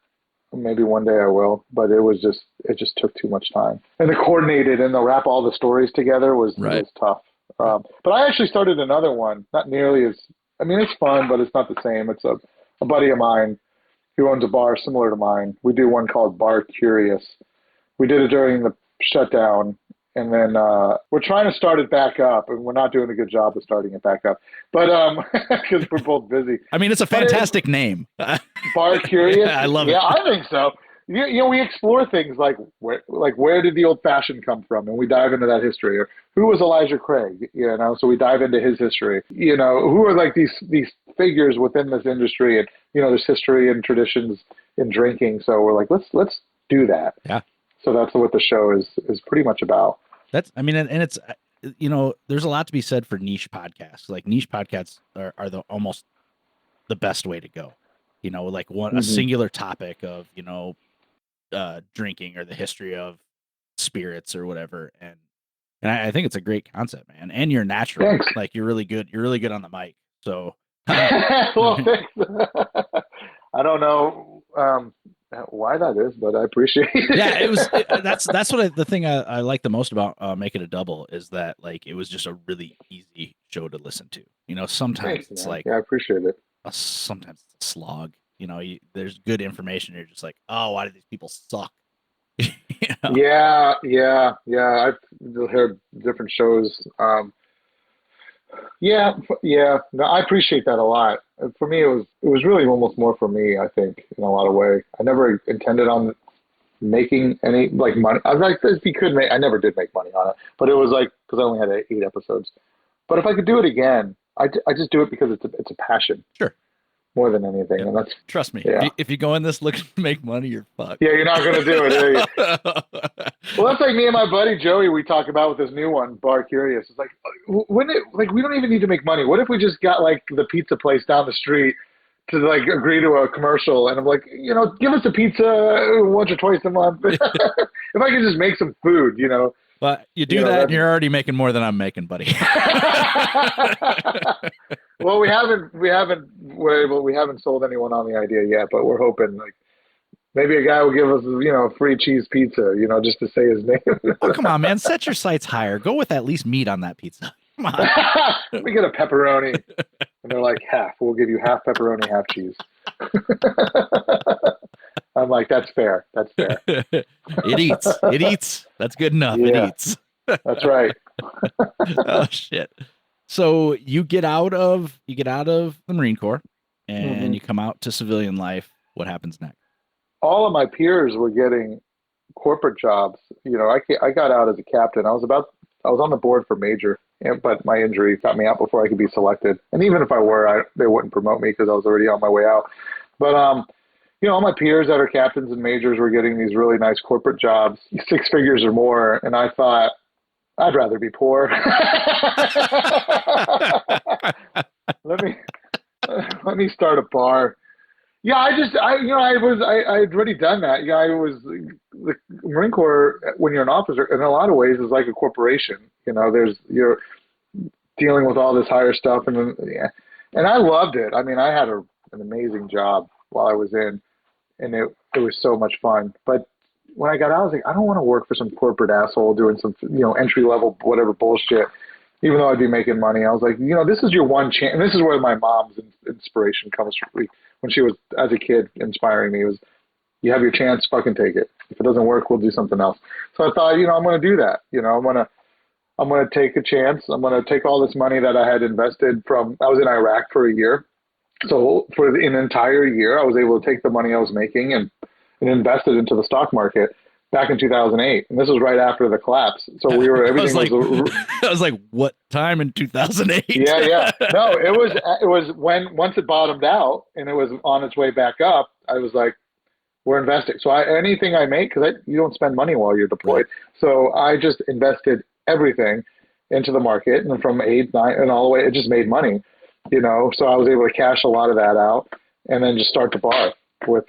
Maybe one day I will, but it just took too much time. And to coordinate it and to wrap all the stories together was tough. But I actually started another one, not nearly as, it's fun, but it's not the same. It's a buddy of mine who owns a bar similar to mine. We do one called Bar Curious. We did it during the shutdown, and then we're trying to start it back up, and we're not doing a good job of starting it back up. But because we're both busy. I mean, it's a fantastic name. Bar Curious. Yeah, I love it. Yeah, I think so. You know, we explore things like where did the old fashioned come from, and we dive into that history. Or who was Elijah Craig? You know, so we dive into his history. You know, who are like these figures within this industry, and you know, there's history and traditions in drinking. So we're like, let's do that. Yeah. So that's what the show is pretty much about. That's, I mean, and it's, you know, there's a lot to be said for niche podcasts. Like niche podcasts are the almost the best way to go. You know, like a singular topic of, you know, drinking or the history of spirits or whatever. And I think it's a great concept, man. And you're natural. Thanks. Like you're really good. You're really good on the mic. So well, thanks. I don't know why that is, but I appreciate it. Yeah, that's what the thing I like the most about Make It a Double is that like it was just a really easy show to listen to. You know, sometimes Thanks, it's man. like I appreciate it. sometimes it's a slog. You know, there's good information. You're just like, oh, why do these people suck? You know? Yeah. I've heard different shows. Yeah. No, I appreciate that a lot. For me, it was really almost more for me. I think in a lot of way. I never intended on making any like money. I was like, if you could make, I never did make money on it, but it was like because I only had 8 episodes. But if I could do it again, I just do it because it's a passion. Sure. More than anything, Yeah. and that's Trust me. Yeah. If you go in this looking to make money, you're fucked. Yeah, you're not gonna do it, are you? Well, that's like me and my buddy Joey. We talk about with this new one, Bar Curious. It's like, we don't even need to make money. What if we just got like the pizza place down the street to like agree to a commercial? And I'm like, you know, give us a pizza once or twice a month. If I could just make some food, you know. But you do that, and you're already making more than I'm making, buddy. Well, we haven't sold anyone on the idea yet, but we're hoping like maybe a guy will give us, you know, free cheese pizza, you know, just to say his name. Oh, come on, man. Set your sights higher. Go with at least meat on that pizza. Come on. Let me get a pepperoni. And they're like, half. We'll give you half pepperoni, half cheese. I'm like, that's fair. That's fair. It eats. It eats. That's good enough. Yeah. It eats. That's right. Oh, shit. So you get out of the Marine Corps and you come out to civilian life. What happens next? All of my peers were getting corporate jobs. You know, I got out as a captain. I was on the board for major, but my injury got me out before I could be selected. And even if I were, they wouldn't promote me because I was already on my way out. But you know, all my peers that are captains and majors were getting these really nice corporate jobs, 6 figures or more, and I thought, I'd rather be poor. Let me start a bar. Yeah, I'd already done that. Yeah, the Marine Corps, when you're an officer, in a lot of ways is like a corporation. You know, you're dealing with all this higher stuff, and I loved it. I mean, I had an amazing job while I was in, and it was so much fun. But when I got out, I was like, I don't want to work for some corporate asshole doing some, you know, entry level whatever bullshit. Even though I'd be making money, I was like, you know, this is your one chance. And this is where my mom's inspiration comes from. When she was, as a kid, inspiring me, was, you have your chance, fucking take it. If it doesn't work, we'll do something else. So I thought, you know, I'm going to do that. You know, I'm going to take a chance. I'm going to take all this money that I had invested I was in Iraq for a year. So for an entire year, I was able to take the money I was making and invest it into the stock market back in 2008. And this was right after the collapse. So everything I was like, what time in 2008? Yeah. No, it was once it bottomed out and it was on its way back up, I was like, we're investing. So anything I make, because you don't spend money while you're deployed. So I just invested everything into the market, and from 8, 9, and all the way, it just made money, you know. So I was able to cash a lot of that out, and then just start the bar with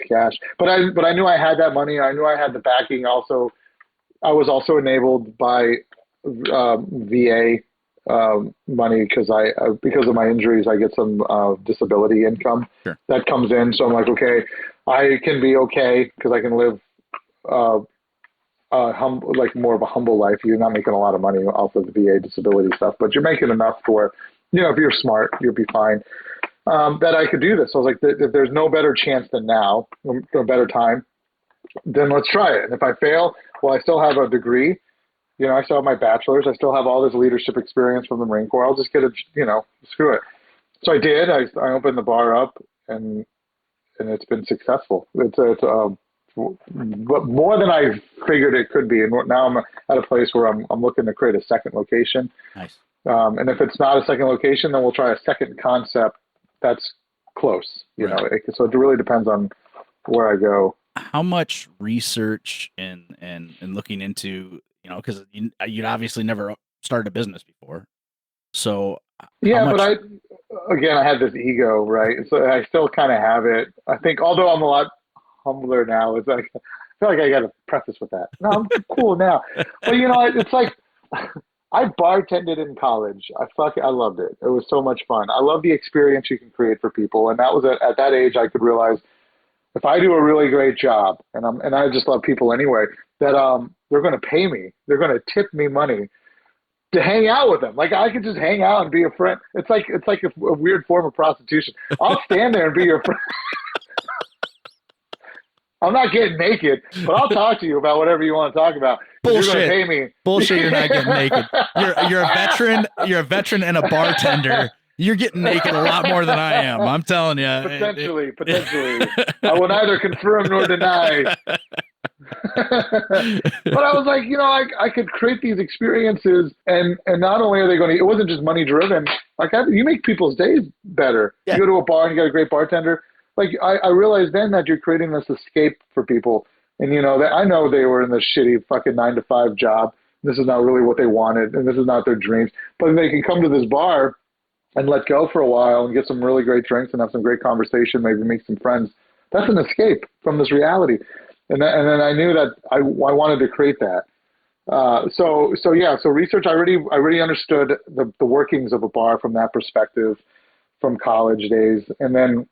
cash. But I knew I had that money. I knew I had the backing. Also, I was also enabled by VA money because of my injuries. I get some disability income that comes in. So I'm like, okay, I can be okay because I can live like more of a humble life. You're not making a lot of money off of the VA disability stuff, but you're making enough for, you know, if you're smart, you'll be fine. that I could do this. So I was like, if there's no better chance than now, no better time, then let's try it. And if I fail, well, I still have a degree. I still have my bachelor's. I still have all this leadership experience from the Marine Corps. I'll just get screw it. So I did. I opened the bar up, and it's been successful. It's more than I figured it could be. And now I'm at a place where I'm looking to create a second location. Nice. And if it's not a second location, then we'll try a second concept that's close. So it really depends on where I go. How much research and looking into, because you'd obviously never started a business before. So yeah, but I had this ego, right? So I still kind of have it. I think, although I'm a lot humbler now, it's like, I feel like I got to preface with that. No, I'm cool now. But it's like, I bartended in college. I loved it. It was so much fun. I love the experience you can create for people. And that was at that age, I could realize if I do a really great job, and I just love people anyway, that they're going to pay me. They're going to tip me money to hang out with them. Like, I could just hang out and be a friend. It's like a weird form of prostitution. I'll stand there and be your friend. I'm not getting naked, but I'll talk to you about whatever you want to talk about. Bullshit. You're going to pay me. Bullshit. You're not getting naked. You're a veteran. You're a veteran and a bartender. You're getting naked a lot more than I am. I'm telling you. Potentially. I will neither confirm nor deny. But I was like, I could create these experiences, and not only are they it wasn't just money driven. Like, you make people's days better. Yeah. You go to a bar and you got a great bartender. Like, I realized then that you're creating this escape for people. And, that I know they were in this shitty fucking 9-to-5 job. This is not really what they wanted, and this is not their dreams. But they can come to this bar and let go for a while and get some really great drinks and have some great conversation, maybe make some friends. That's an escape from this reality. And then I knew that I wanted to create that. So research, I already understood the workings of a bar from that perspective from college days. And then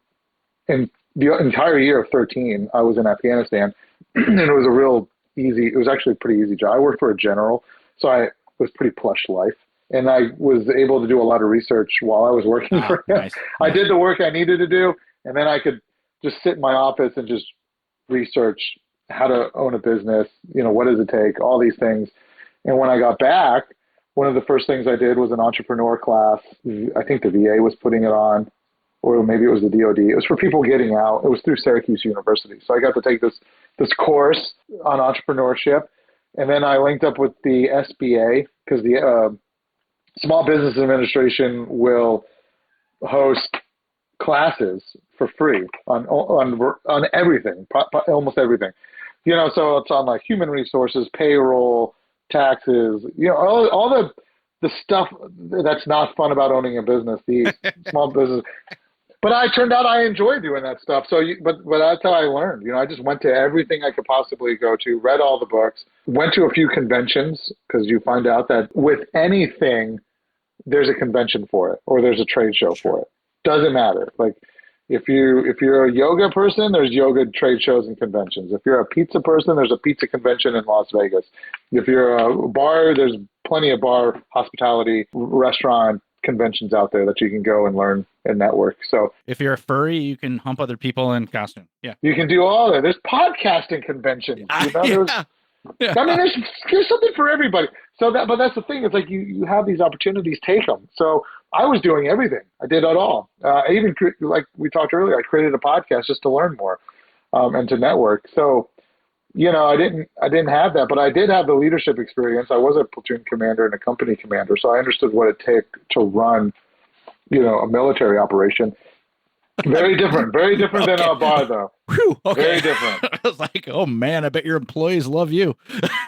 in the entire year of 13, I was in Afghanistan, and it was actually a pretty easy job. I worked for a general, so it was pretty plush life. And I was able to do a lot of research while I was working for him. Nice. I did the work I needed to do, and then I could just sit in my office and just research how to own a business, what does it take, all these things. And when I got back, one of the first things I did was an entrepreneur class. I think the VA was putting it on, or maybe it was the DOD. It was for people getting out. It was through Syracuse University. So I got to take this course on entrepreneurship. And then I linked up with the SBA, because the Small Business Administration will host classes for free on everything, almost everything. So it's on like human resources, payroll, taxes, all the stuff that's not fun about owning a business, the small business. But I turned out I enjoy doing that stuff. So, but that's how I learned. I just went to everything I could possibly go to, read all the books, went to a few conventions, because you find out that with anything, there's a convention for it, or there's a trade show for it. Doesn't matter. Like, if you're a yoga person, there's yoga trade shows and conventions. If you're a pizza person, there's a pizza convention in Las Vegas. If you're a bar, there's plenty of bar, hospitality, restaurant conventions out there that you can go and learn and network. So if you're a furry, you can hump other people in costume. Yeah, you can do all that. There's podcasting conventions. Yeah. I mean, there's something for everybody. But that's the thing. It's like you have these opportunities, take them. So I was doing everything. I did it all. I even, like we talked earlier, I created a podcast just to learn more and to network. So, I didn't have that, but I did have the leadership experience. I was a platoon commander and a company commander, so I understood what it took to run, a military operation. Very different than a bar, though. Whew, okay. Very different. I was like, oh man, I bet your employees love you.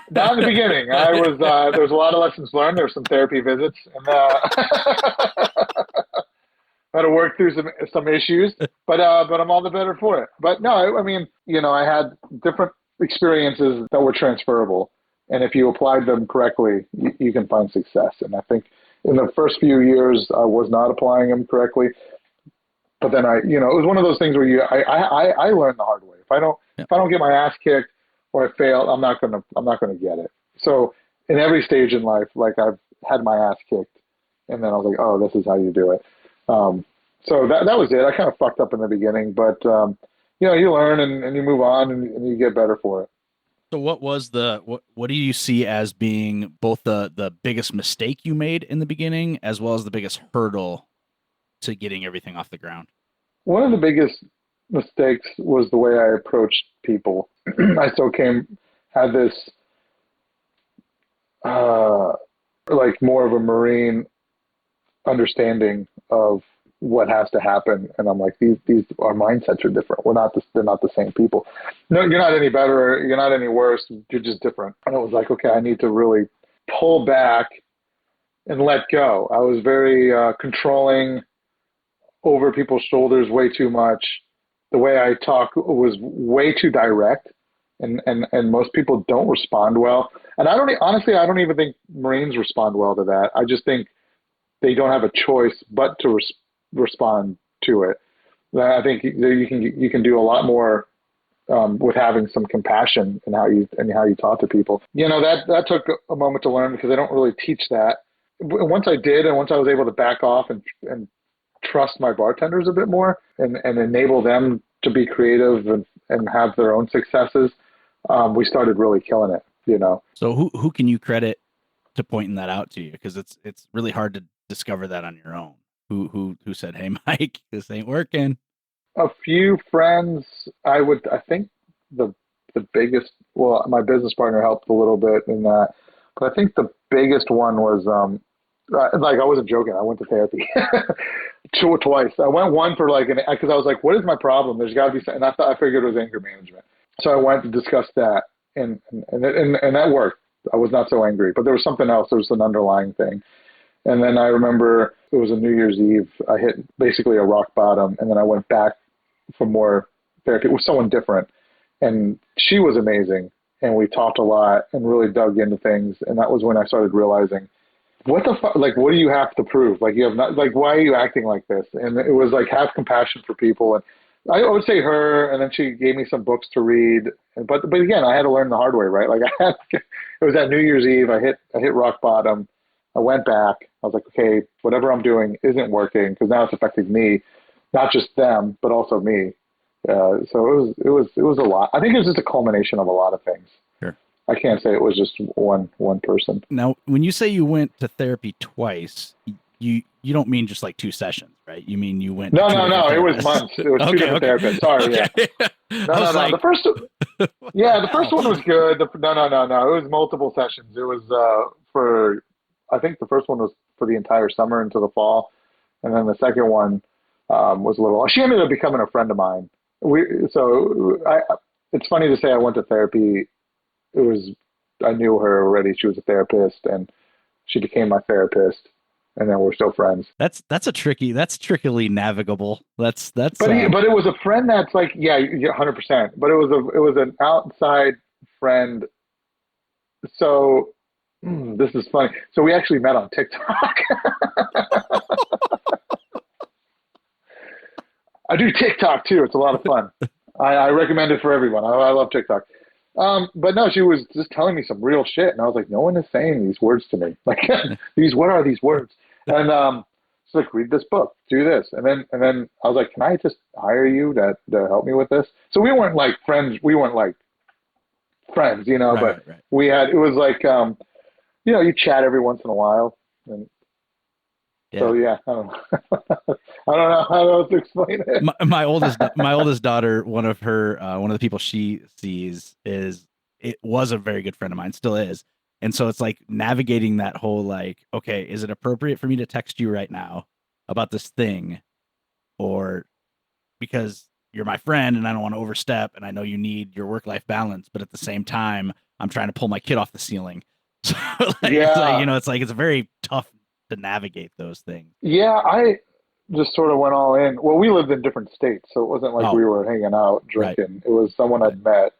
Not in the beginning. I was there was a lot of lessons learned. There were some therapy visits, and had to work through some issues. But I'm all the better for it. But no, I mean, I had different experiences that were transferable, and if you applied them correctly, you can find success. And I think in the first few years, I was not applying them correctly. But then it was one of those things where I learned the hard way. If I don't get my ass kicked or I fail, I'm not gonna get it. So in every stage in life, like, I've had my ass kicked, and then I was like, oh, this is how you do it. So that was it. I kind of fucked up in the beginning, but you learn and you move on and you get better for it. So what do you see as being both the biggest mistake you made in the beginning as well as the biggest hurdle to getting everything off the ground? One of the biggest mistakes was the way I approached people. I still had this uh, like more of a Marine understanding of what has to happen, and I'm like, these our mindsets are different. They're not the same people. No, you're not any better. You're not any worse. You're just different. And it was like, okay, I need to really pull back and let go. I was very controlling over people's shoulders way too much. The way I talk was way too direct, and most people don't respond well. And honestly, I don't even think Marines respond well to that. I just think they don't have a choice but to respond to it. I think you can do a lot more with having some compassion in how you talk to people. That took a moment to learn because I don't really teach that. Once I did, and once I was able to back off and trust my bartenders a bit more and enable them to be creative and have their own successes, we started really killing it. So who can you credit to pointing that out to you? Because it's really hard to discover that on your own. Who said, "Hey, Mike, this ain't working"? A few friends. I think the biggest. Well, my business partner helped a little bit in that, but I think the biggest one was like I wasn't joking. I went to therapy twice. I went one for because I was like, what is my problem? There's got to be something. And I figured it was anger management. So I went to discuss that, and that worked. I was not so angry, but there was something else. There was an underlying thing. And then I remember it was a New Year's Eve. I hit basically a rock bottom, and then I went back for more therapy with someone different. And she was amazing, and we talked a lot and really dug into things. And that was when I started realizing, what the fuck? Like, what do you have to prove? Like, you have not. Like, why are you acting like this? And it was like, have compassion for people. And I would say her, and then she gave me some books to read. But again, I had to learn the hard way, right? Like, it was that New Year's Eve. I hit rock bottom. I went back. I was like, okay, whatever I'm doing isn't working because now it's affecting me, not just them, but also me. So it was a lot. I think it was just a culmination of a lot of things. Sure. I can't say it was just one person. Now, when you say you went to therapy twice, you don't mean just like 2 sessions, right? You mean you went? No. To It was months. It was two different therapists. Sorry, okay. yeah. No. The first one was good. No. It was multiple sessions. It was I think the first one was for the entire summer into the fall, and then the second one was a little. She ended up becoming a friend of mine. It's funny to say I went to therapy. I knew her already. She was a therapist, and she became my therapist, and then we're still friends. That's trickily navigable. But it was a friend that's like, yeah, 100%. But it was an outside friend. So this is funny. So we actually met on TikTok. I do TikTok too. It's a lot of fun. I recommend it for everyone. I love TikTok. But no, she was just telling me some real shit, and I was like, no one is saying these words to me. Like, what are these words? And she's like, read this book, do this, and then I was like, can I just hire you to help me with this? So we weren't like friends. We weren't like friends, but right. we had. It was like, you chat every once in a while, and so yeah, I don't know. I don't know how else to explain it. My oldest daughter, one of the people she sees was a very good friend of mine, still is. And so it's like navigating that whole like, okay, is it appropriate for me to text you right now about this thing? Or because you're my friend and I don't want to overstep and I know you need your work-life balance, but at the same time, I'm trying to pull my kid off the ceiling. So it's very tough to navigate those things. Yeah, I just sort of went all in. Well, we lived in different states, so it wasn't like we were hanging out drinking. Right. It was someone I'd met,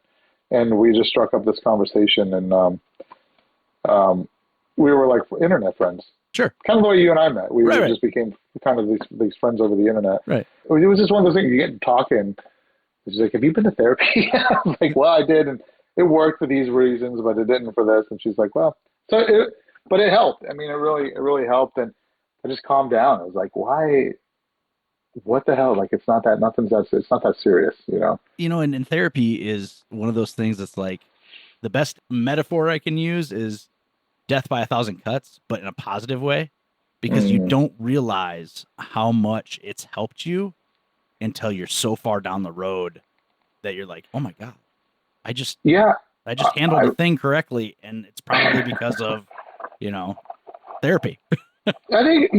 and we just struck up this conversation, and we were like internet friends. Sure. Kind of the way you and I met. We just became kind of these friends over the internet. Right. It was just one of those things. You get talking. She's like, "Have you been to therapy?" I was like, "Well, I did, and it worked for these reasons, but it didn't for this." And she's like, "Well," but it helped. I mean, it really helped, and I just calmed down. I was like, "Why what the hell? Like, it's not that serious, you know? And therapy is one of those things that's like, the best metaphor I can use is death by a thousand cuts, but in a positive way, because you don't realize how much it's helped you until you're so far down the road that you're like, oh my God, I just Yeah. handled the thing correctly. And it's probably because of, therapy. I think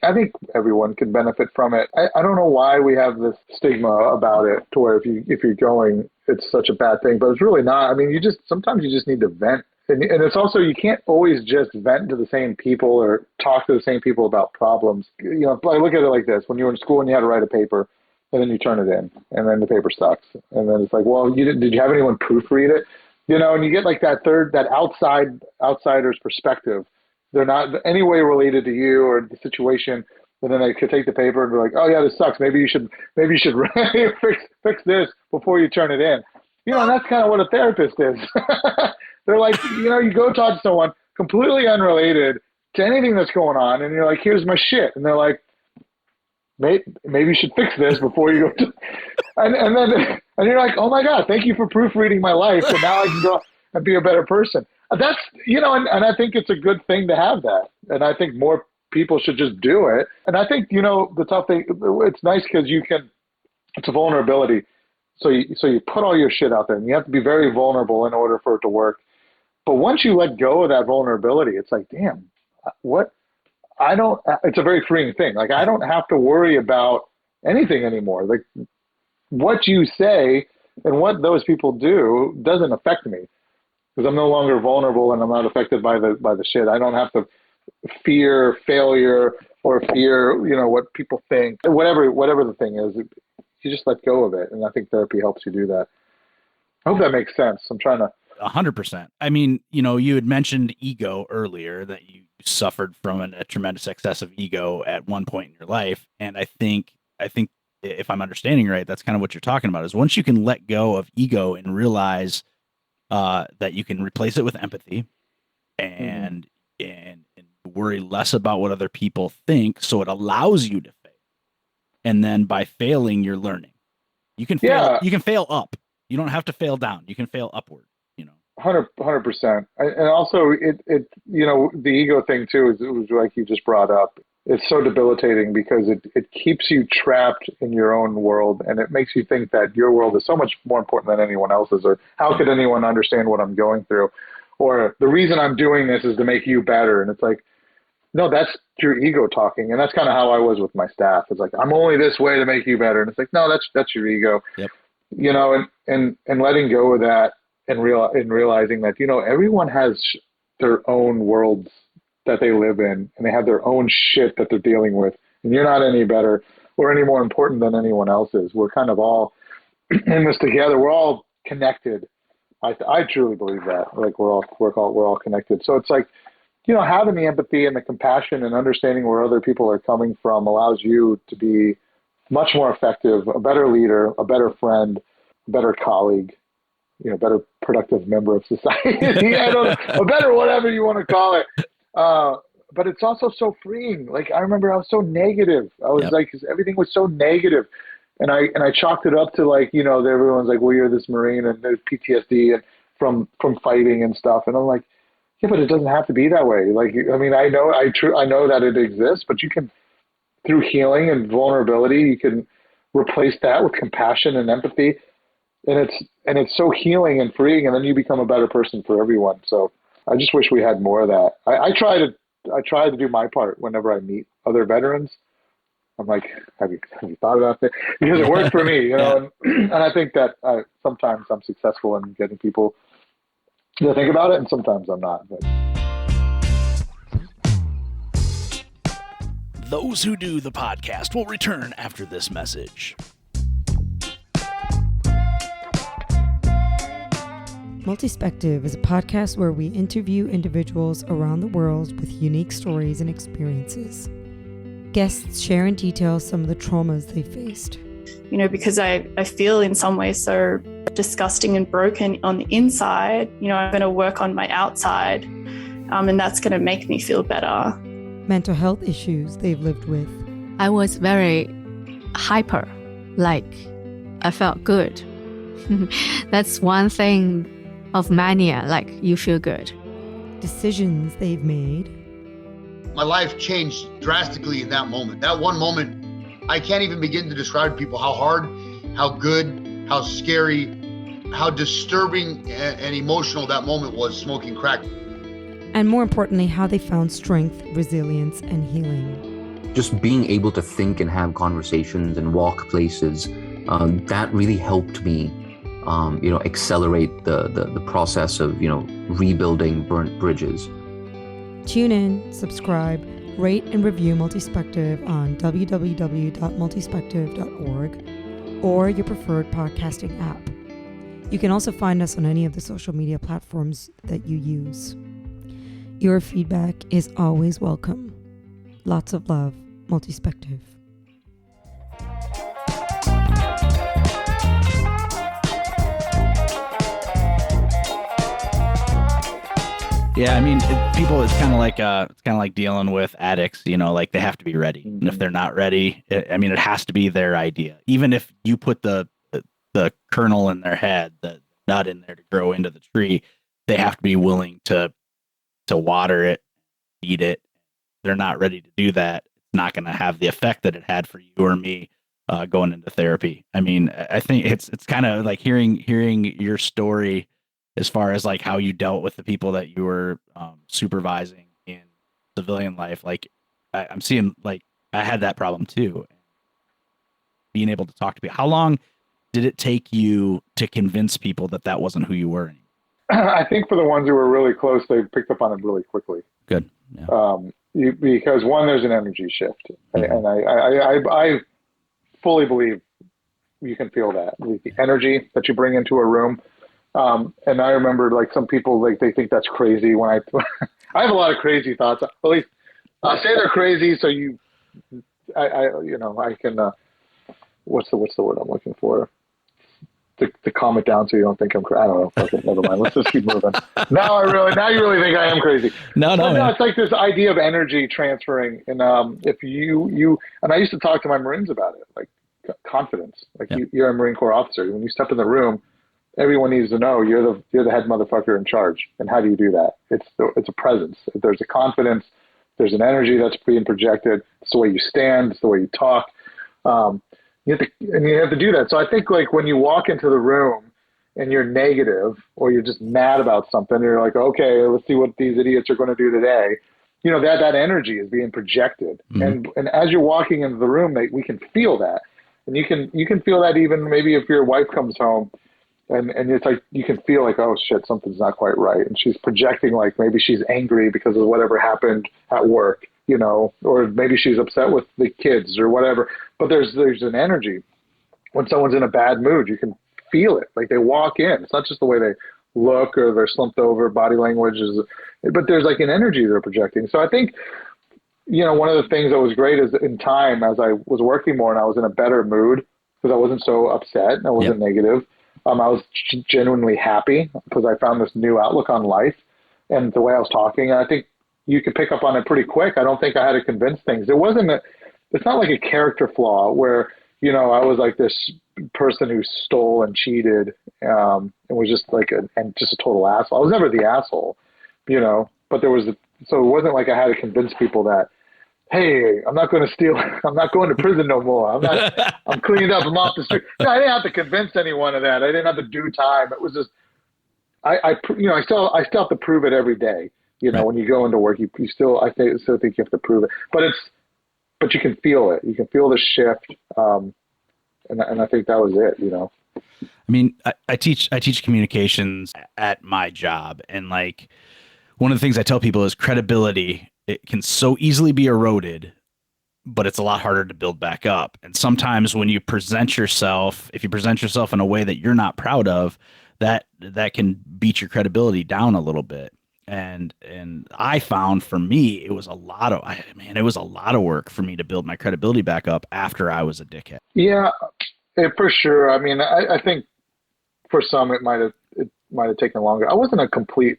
I think everyone can benefit from it. I don't know why we have this stigma about it, to where if you're going, it's such a bad thing, but it's really not. I mean, sometimes you just need to vent, and it's also, you can't always just vent to the same people or talk to the same people about problems. I look at it like this: when you were in school and you had to write a paper, and then you turn it in, and then the paper sucks, and then it's like, well, did you have anyone proofread it? And you get like that outsider's perspective. They're not any way related to you or the situation, and then they could take the paper and be like, "Oh yeah, this sucks. Maybe you should fix this before you turn it in." And that's kind of what a therapist is. They're like, you go talk to someone completely unrelated to anything that's going on, and you're like, "Here's my shit," and they're like, maybe you should fix this before you go. And you're like, "Oh my God, thank you for proofreading my life, and now I can go and be a better person." That's, and I think it's a good thing to have that. And I think more people should just do it. And I think, the tough thing, it's nice because it's a vulnerability. So you put all your shit out there, and you have to be very vulnerable in order for it to work. But once you let go of that vulnerability, it's like, damn, it's a very freeing thing. Like, I don't have to worry about anything anymore. Like, what you say and what those people do doesn't affect me, because I'm no longer vulnerable and I'm not affected by the shit. I don't have to fear failure or fear, what people think. Whatever the thing is, you just let go of it. And I think therapy helps you do that. I hope that makes sense. I'm trying to. 100%. I mean, you had mentioned ego earlier, that you suffered from a tremendous excess of ego at one point in your life. And I think if I'm understanding right, that's kind of what you're talking about, is once you can let go of ego and realize that you can replace it with empathy and worry less about what other people think, so it allows you to fail. And then by failing, you're learning. You can fail. Yeah. You can fail up. You don't have to fail down. You can fail upward. 100%. And also, the ego thing too is, it was like you just brought up. It's so debilitating because it keeps you trapped in your own world, and it makes you think that your world is so much more important than anyone else's, or how could anyone understand what I'm going through, or the reason I'm doing this is to make you better. And it's like, no, that's your ego talking. And that's kind of how I was with my staff. It's like, I'm only this way to make you better. And it's like, no, that's your ego. Yep. And letting go of that and realizing that, everyone has their own worlds that they live in, and they have their own shit that they're dealing with, and you're not any better or any more important than anyone else is. We're kind of all in this together. We're all connected. I truly believe that. Like, we're all connected. So it's like, having the empathy and the compassion and understanding where other people are coming from allows you to be much more effective, a better leader, a better friend, a better colleague, better productive member of society. A better whatever you want to call it. But it's also so freeing. Like, I remember I was so negative. I was like, 'cause everything was so negative. And I chalked it up to, like, everyone's like, well, you're this Marine and there's PTSD and from fighting and stuff. And I'm like, yeah, but it doesn't have to be that way. Like, I mean, I know that it exists, but you can, through healing and vulnerability, you can replace that with compassion and empathy. And it's so healing and freeing, and then you become a better person for everyone. So I just wish we had more of that. I try to do my part whenever I meet other veterans. I'm like, have you thought about that? Because it worked for me, Yeah. and I think that sometimes I'm successful in getting people to think about it, and sometimes I'm not. But. Those who do the podcast will return after this message. Multispective is a podcast where we interview individuals around the world with unique stories and experiences. Guests share in detail some of the traumas they faced. Because I feel in some ways so disgusting and broken on the inside, I'm going to work on my outside, and that's going to make me feel better. Mental health issues they've lived with. I was very hyper, like I felt good. That's one thing of mania, like you feel good. Decisions they've made. My life changed drastically in that moment. That one moment, I can't even begin to describe to people how hard, how good, how scary, how disturbing and emotional that moment was smoking crack. And more importantly, how they found strength, resilience, and healing. Just being able to think and have conversations and walk places, that really helped me, accelerate the process of, rebuilding burnt bridges. Tune in, subscribe, rate, and review Multispective on www.multispective.org or your preferred podcasting app. You can also find us on any of the social media platforms that you use. Your feedback is always welcome. Lots of love, Multispective. Yeah, I mean, it's kind of like dealing with addicts. Like they have to be ready, and if they're not ready, it has to be their idea. Even if you put the kernel in their head, the nut in there to grow into the tree, they have to be willing to water it, feed it. If they're not ready to do that, it's not going to have the effect that it had for you or me going into therapy. I mean, I think it's kind of like hearing your story as far as like how you dealt with the people that you were supervising in civilian life. Like I'm seeing, like I had that problem too. Being able to talk to people. How long did it take you to convince people that wasn't who you were anymore? I think for the ones who were really close, they picked up on it really quickly. Good. Yeah. Because one, there's an energy shift, and I fully believe you can feel that the energy that you bring into a room. And I remember like some people, like they think that's crazy when I have a lot of crazy thoughts. At least I say they're crazy. So I can, what's the word I'm looking for? To calm it down so you don't think I'm crazy. I don't know. Okay, never mind. Let's just keep moving. Now you really think I am crazy. No, it's like this idea of energy transferring. And if you and I used to talk to my Marines about it, like confidence. Like you're a Marine Corps officer. When you step in the room, everyone needs to know you're the head motherfucker in charge. And how do you do that? It's a presence. There's a confidence. There's an energy that's being projected. It's the way you stand. It's the way you talk. You have to do that. So I think like when you walk into the room and you're negative or you're just mad about something, you're like, okay, let's see what these idiots are going to do today. That energy is being projected. Mm-hmm. And as you're walking into the room, we can feel that. And you can feel that even maybe if your wife comes home and it's like, you can feel like, oh shit, something's not quite right. And she's projecting like maybe she's angry because of whatever happened at work, or maybe she's upset with the kids or whatever. But there's an energy. When someone's in a bad mood, you can feel it. Like they walk in. It's not just the way they look or they're slumped over, body language but there's like an energy they're projecting. So I think, one of the things that was great is in time, as I was working more and I was in a better mood because I wasn't so upset and I wasn't negative. I was genuinely happy because I found this new outlook on life and the way I was talking. And I think you could pick up on it pretty quick. I don't think I had to convince things. It's not like a character flaw where, I was like this person who stole and cheated and was just just a total asshole. I was never the asshole, but so it wasn't like I had to convince people that, hey, I'm not going to steal. I'm not going to prison no more. I'm cleaned up. I'm off the street. No, I didn't have to convince anyone of that. I didn't have to do time. It was just, I still have to prove it every day. Right. When you go into work, I still think you have to prove it, but you can feel it. You can feel the shift. And I think that was it, I mean, I teach communications at my job. And like, one of the things I tell people is credibility. It can so easily be eroded, but it's a lot harder to build back up. And sometimes when you present yourself, if you present yourself in a way that you're not proud of, that can beat your credibility down a little bit. And I found for me, it was a lot of work for me to build my credibility back up after I was a dickhead. Yeah, for sure. I mean, I think for some it might have taken longer. I wasn't a complete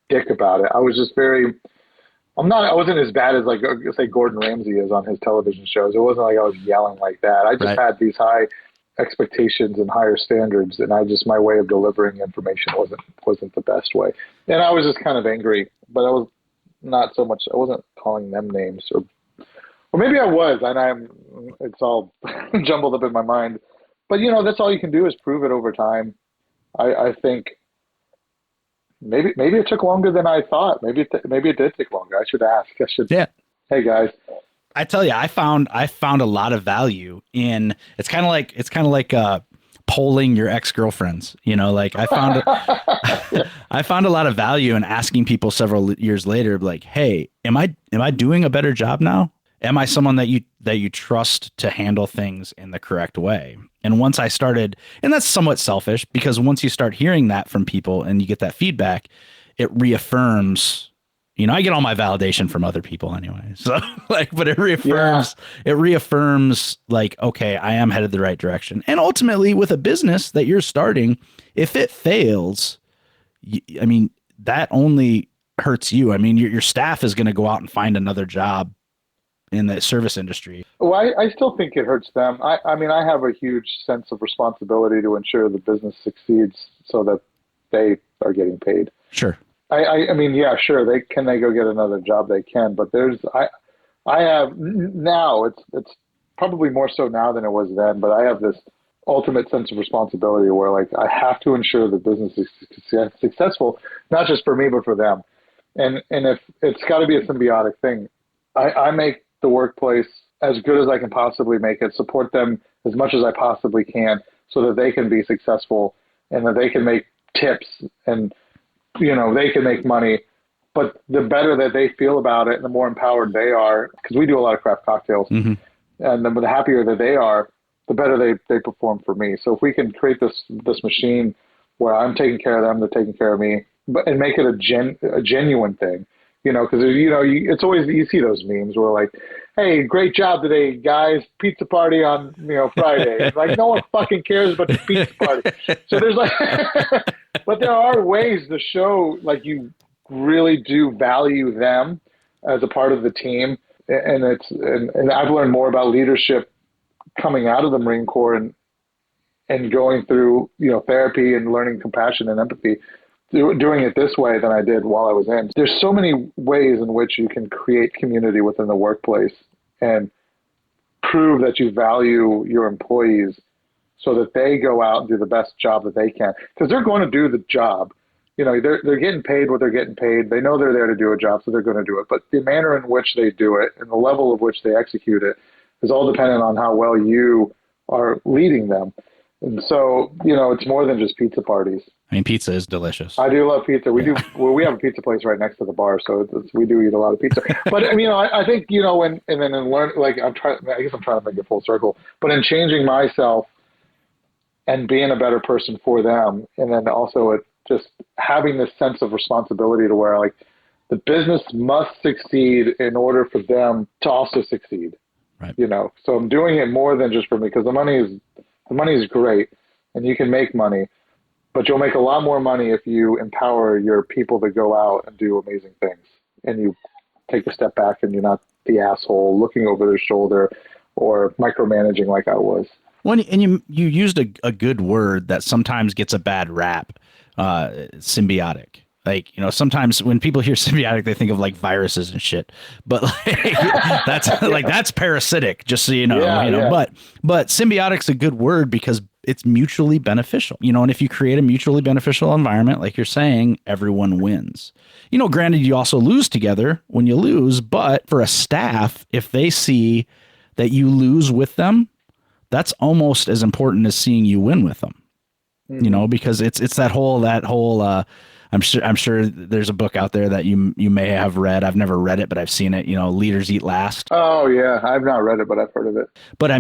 dick about it. I was just very I wasn't as bad as like say Gordon Ramsay is on his television shows. It wasn't like I was yelling like that. I just Right. had these high expectations and higher standards, and my way of delivering information wasn't the best way. And I was just kind of angry, but I was not so much. I wasn't calling them names, or maybe I was, and it's all jumbled up in my mind. But that's all you can do is prove it over time. I think. Maybe it took longer than I thought. Maybe it did take longer. I should ask. Yeah. Hey guys. I tell you, I found a lot of value in. It's kind of like polling your ex-girlfriends. Like I found I found a lot of value in asking people several years later, like, hey, am I doing a better job now? Am I someone that you trust to handle things in the correct way? And once I started, and that's somewhat selfish, because once you start hearing that from people and you get that feedback, it reaffirms, I get all my validation from other people anyway. So but it reaffirms like, okay, I am headed the right direction. And ultimately with a business that you're starting, if it fails, that only hurts you. Your staff is going to go out and find another job in the service industry. Well, I still think it hurts them. I have a huge sense of responsibility to ensure the business succeeds so that they are getting paid. Sure. Yeah, sure. They go get another job. They can, but I have now. It's probably more so now than it was then. But I have this ultimate sense of responsibility where like I have to ensure the business is successful, not just for me but for them. And if it's got to be a symbiotic thing, I make the workplace as good as I can possibly make it, support them as much as I possibly can so that they can be successful and that they can make tips and, they can make money. But the better that they feel about it and the more empowered they are, because we do a lot of craft cocktails, and the happier that they are, the better they perform for me. So if we can create this machine where I'm taking care of them, they're taking care of me, and make it a genuine thing. Because it's always, you see those memes where like, hey, great job today, guys, pizza party on Friday. Like no one fucking cares about the pizza party. So there's like, but there are ways to show like you really do value them as a part of the team, and I've learned more about leadership coming out of the Marine Corps and going through therapy and learning compassion and empathy. Doing it this way than I did while I was in. There's so many ways in which you can create community within the workplace and prove that you value your employees so that they go out and do the best job that they can. Because they're going to do the job. They're getting paid what they're getting paid. They know they're there to do a job, so they're going to do it. But the manner in which they do it and the level of which they execute it is all dependent on how well you are leading them. And so, it's more than just pizza parties. Pizza is delicious. I do love pizza. We have a pizza place right next to the bar, so we do eat a lot of pizza. But I think and then learn, like I guess I'm trying to make it full circle. But in changing myself and being a better person for them, and then also just having this sense of responsibility to where like the business must succeed in order for them to also succeed. Right. So I'm doing it more than just for me, because the money is great, and you can make money. But you'll make a lot more money if you empower your people to go out and do amazing things. And you take a step back and you're not the asshole looking over their shoulder or micromanaging like I was. Well, and you used a good word that sometimes gets a bad rap, symbiotic. Like, sometimes when people hear symbiotic, they think of like viruses and shit, but like, that's parasitic, just so you know, yeah. But symbiotic's a good word because it's mutually beneficial, and if you create a mutually beneficial environment, like you're saying, everyone wins. Granted, you also lose together when you lose, but for a staff, if they see that you lose with them, that's almost as important as seeing you win with them, because it's that whole, I'm sure there's a book out there that you may have read. I've never read it, but I've seen it. Leaders Eat Last. Oh yeah, I've not read it, but I've heard of it. But I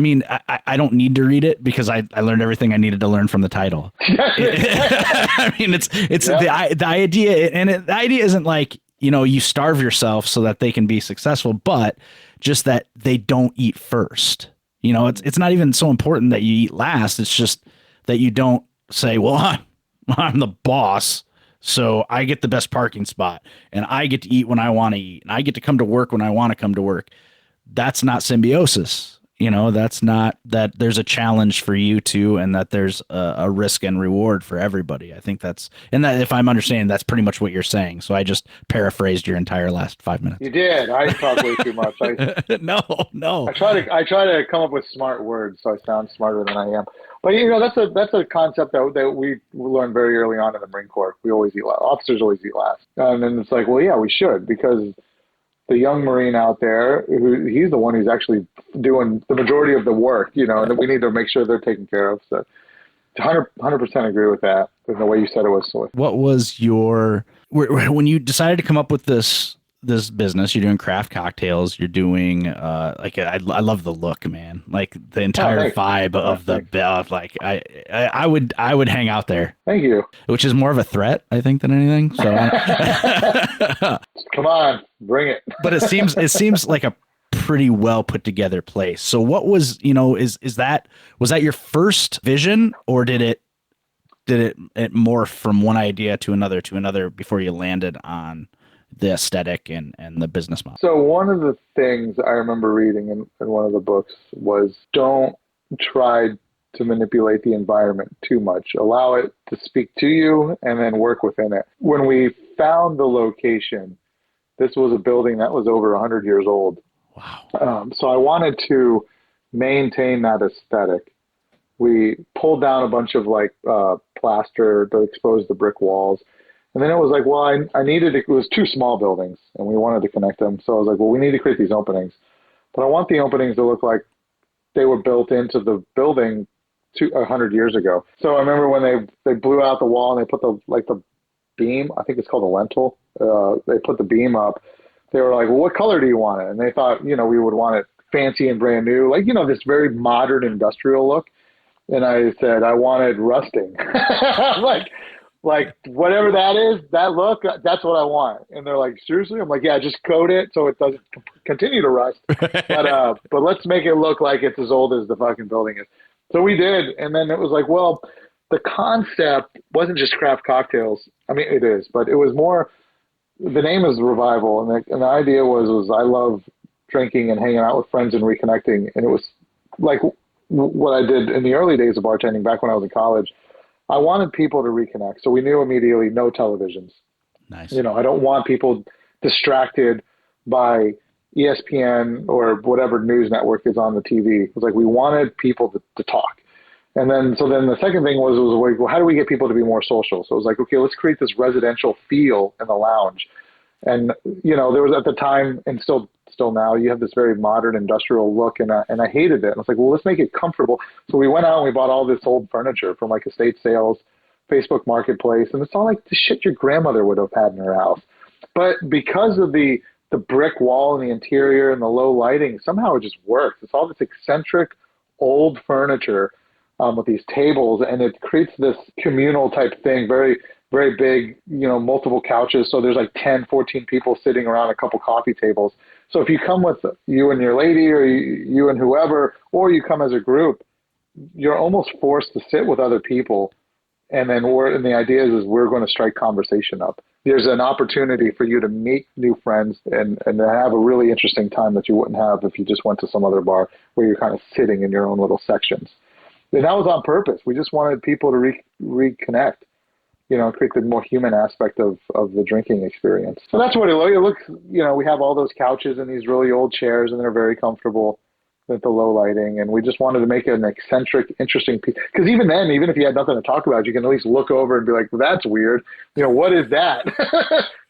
don't need to read it because I learned everything I needed to learn from the title. It's yeah. The idea, and the idea isn't like you starve yourself so that they can be successful, but just that they don't eat first. It's not even so important that you eat last. It's just that you don't say, well, I'm the boss, So I get the best parking spot and I get to eat when I want to eat and I get to come to work when I want to come to work. That's not symbiosis. That's not that there's a challenge for you too, and that there's a risk and reward for everybody. I think and that if I'm understanding, that's pretty much what you're saying. So I just paraphrased your entire last 5 minutes. You did. I talk way too much. No. I try to come up with smart words so I sound smarter than I am. But that's a concept that we learned very early on in the Marine Corps. We always eat last. Officers always eat last, and then it's like, well, yeah, we should, because the young Marine out there, he's the one who's actually doing the majority of the work, and we need to make sure they're taken care of. So 100% agree with that, and the way you said it was. What was when you decided to come up with this business? You're doing craft cocktails. You're doing I love the look, man. Like the entire vibe of I would hang out there. Thank you. Which is more of a threat, I think, than anything. So come on, bring it. But it seems like a pretty well put together place. So what was was that your first vision, or did it morph from one idea to another before you landed on the aesthetic and the business model? So one of the things I remember reading in one of the books was, don't try to manipulate the environment too much. Allow it to speak to you and then work within it. When we found the location, this was a building that was over 100 years old. Wow. So I wanted to maintain that aesthetic. We pulled down a bunch of plaster to expose the brick walls. And then it was like, well, it was two small buildings and we wanted to connect them. So I was like, well, we need to create these openings, but I want the openings to look like they were built into the building 100 years ago. So I remember when they blew out the wall and they put the beam, I think it's called a lentil. They put the beam up. They were like, well, what color do you want it? And they thought, we would want it fancy and brand new, this very modern industrial look. And I said, I wanted rusting. like whatever that is, that look, that's what I want. And they're like, seriously? I'm like, yeah, just coat it so it doesn't continue to rust. But let's make it look like it's as old as the fucking building is. So we did. And then it was like, well, the concept wasn't just craft cocktails. I mean, it is, but it was more, the name is Revival. And the idea was I love drinking and hanging out with friends and reconnecting. And it was like what I did in the early days of bartending back when I was in college. I wanted people to reconnect. So we knew immediately no televisions. Nice. I don't want people distracted by ESPN or whatever news network is on the TV. It was like, we wanted people to talk. And then the second thing was like, well, how do we get people to be more social? So it was like, okay, let's create this residential feel in the lounge. And, there was at the time, and still now, you have this very modern industrial look, and I hated it. And I was like, well, let's make it comfortable. So we went out and we bought all this old furniture from estate sales, Facebook Marketplace, and it's all like the shit your grandmother would have had in her house. But because of the brick wall and the interior and the low lighting, somehow it just works. It's all this eccentric old furniture with these tables, and it creates this communal type thing, very, very big, multiple couches. So there's 10, 14 people sitting around a couple coffee tables. So if you come with you and your lady, or you and whoever, or you come as a group, you're almost forced to sit with other people. And then the idea is we're going to strike conversation up. There's an opportunity for you to meet new friends and to have a really interesting time that you wouldn't have if you just went to some other bar where you're kind of sitting in your own little sections. And that was on purpose. We just wanted people to reconnect, create the more human aspect of the drinking experience. So that's what it looks. We have all those couches and these really old chairs, and they're very comfortable with the low lighting. And we just wanted to make it an eccentric, interesting piece. Because even then, even if you had nothing to talk about, you can at least look over and be like, well, that's weird. What is that?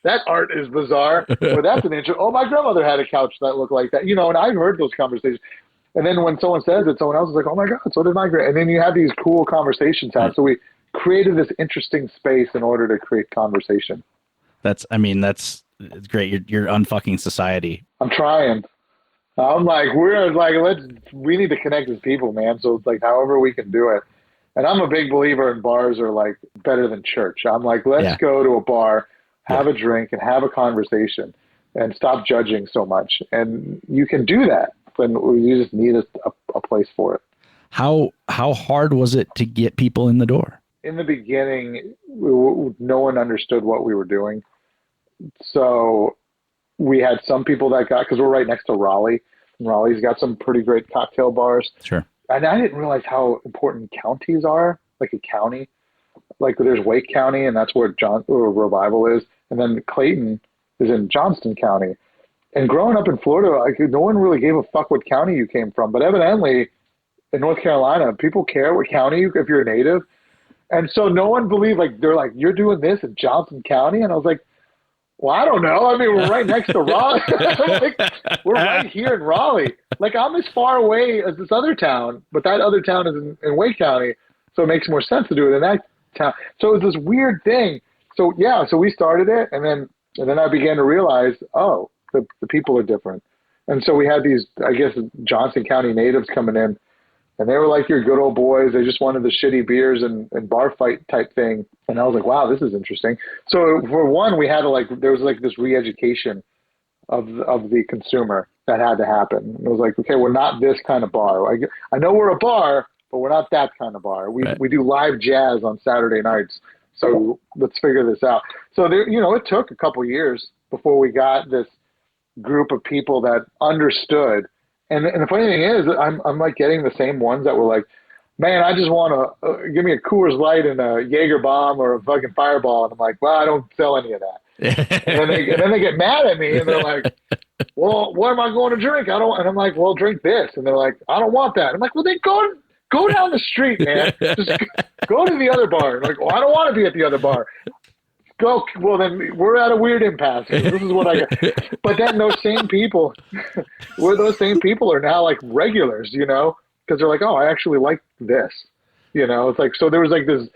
That art is bizarre. Or that's an interesting. Oh, my grandmother had a couch that looked like that. And I've heard those conversations. And then when someone says it, someone else is like, oh my God, so did my grandmother. And then you have these cool conversations happen. So we created this interesting space in order to create conversation. It's great. You're unfucking society. I'm trying. I'm like, we need to connect as people, man. So it's like, however we can do it. And I'm a big believer in bars are better than church. I'm like, let's go to a bar, have a drink, and have a conversation, and stop judging so much. And you can do that, but you just need a place for it. How hard was it to get people in the door? in the beginning, no one understood what we were doing. So we had some people that got, because we're right next to Raleigh, and Raleigh's got some pretty great cocktail bars. Sure. And I didn't realize how important counties are, like a county. Like there's Wake County, and that's where Revival is. And then Clayton is in Johnston County. And growing up in Florida, like, no one really gave a fuck what county you came from. But evidently, in North Carolina, people care what county if you're a native. And so no one believed, like, they're like, you're doing this in Johnson County? And I was like, well, I don't know. I mean, we're right next to Raleigh. Like, we're right here in Raleigh. Like, I'm as far away as this other town, but that other town is in Wake County, so it makes more sense to do it in that town. So it was this weird thing. So yeah, so we started it, and then I began to realize, oh, the people are different. And so we had these, I guess, Johnson County natives coming in, and they were like your good old boys. They just wanted the shitty beers and bar fight type thing. And I was like, wow, this is interesting. So for one, we had to there was like this re-education of the consumer that had to happen. It was like, okay, we're not this kind of bar. I know we're a bar, but we're not that kind of bar. We do live jazz on Saturday nights. So let's figure this out. So there, it took a couple years before we got this group of people that understood. And the funny thing is, I'm like getting the same ones that were like, man, I just want to give me a Coors Light and a Jaeger bomb or a fucking Fireball. And I'm like, well, I don't sell any of that. and then they get mad at me and they're like, well, what am I going to drink? I don't. And I'm like, well, drink this. And they're like, I don't want that. I'm like, well, then go down the street, man. Just go to the other bar. Like, well, I don't want to be at the other bar. Go. Well, then we're at a weird impasse. This is what I got. But then those same people, are now like regulars, because they're like, oh, I actually like this. It's like, so there was like this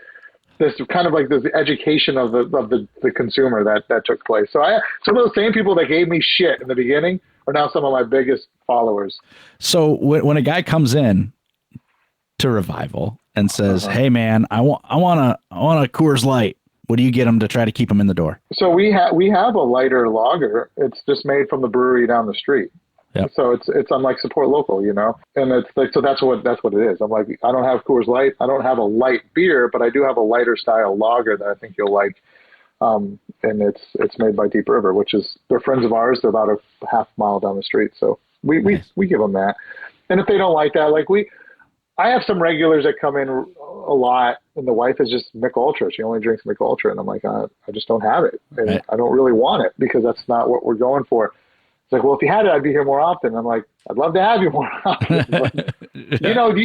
kind of like this education of the consumer that took place. So some of those same people that gave me shit in the beginning are now some of my biggest followers. So when a guy comes in to Revival and says, hey man, I want a Coors Light, what do you get them to try to keep them in the door? So we have a lighter lager. It's just made from the brewery down the street. Yep. So it's I'm like support local, and it's like, so that's what it is. I'm like, I don't have Coors Light. I don't have a light beer, but I do have a lighter style lager that I think you'll like. And it's made by Deep River, which is, they're friends of ours. They're about a half mile down the street. So we give them that. And if they don't like that, like I have some regulars that come in a lot, and the wife is just Mick Ultra. She only drinks Mick Ultra, and I'm like, I just don't have it, and I don't really want it because that's not what we're going for. It's like, well, if you had it, I'd be here more often. I'm like, I'd love to have you more often. But,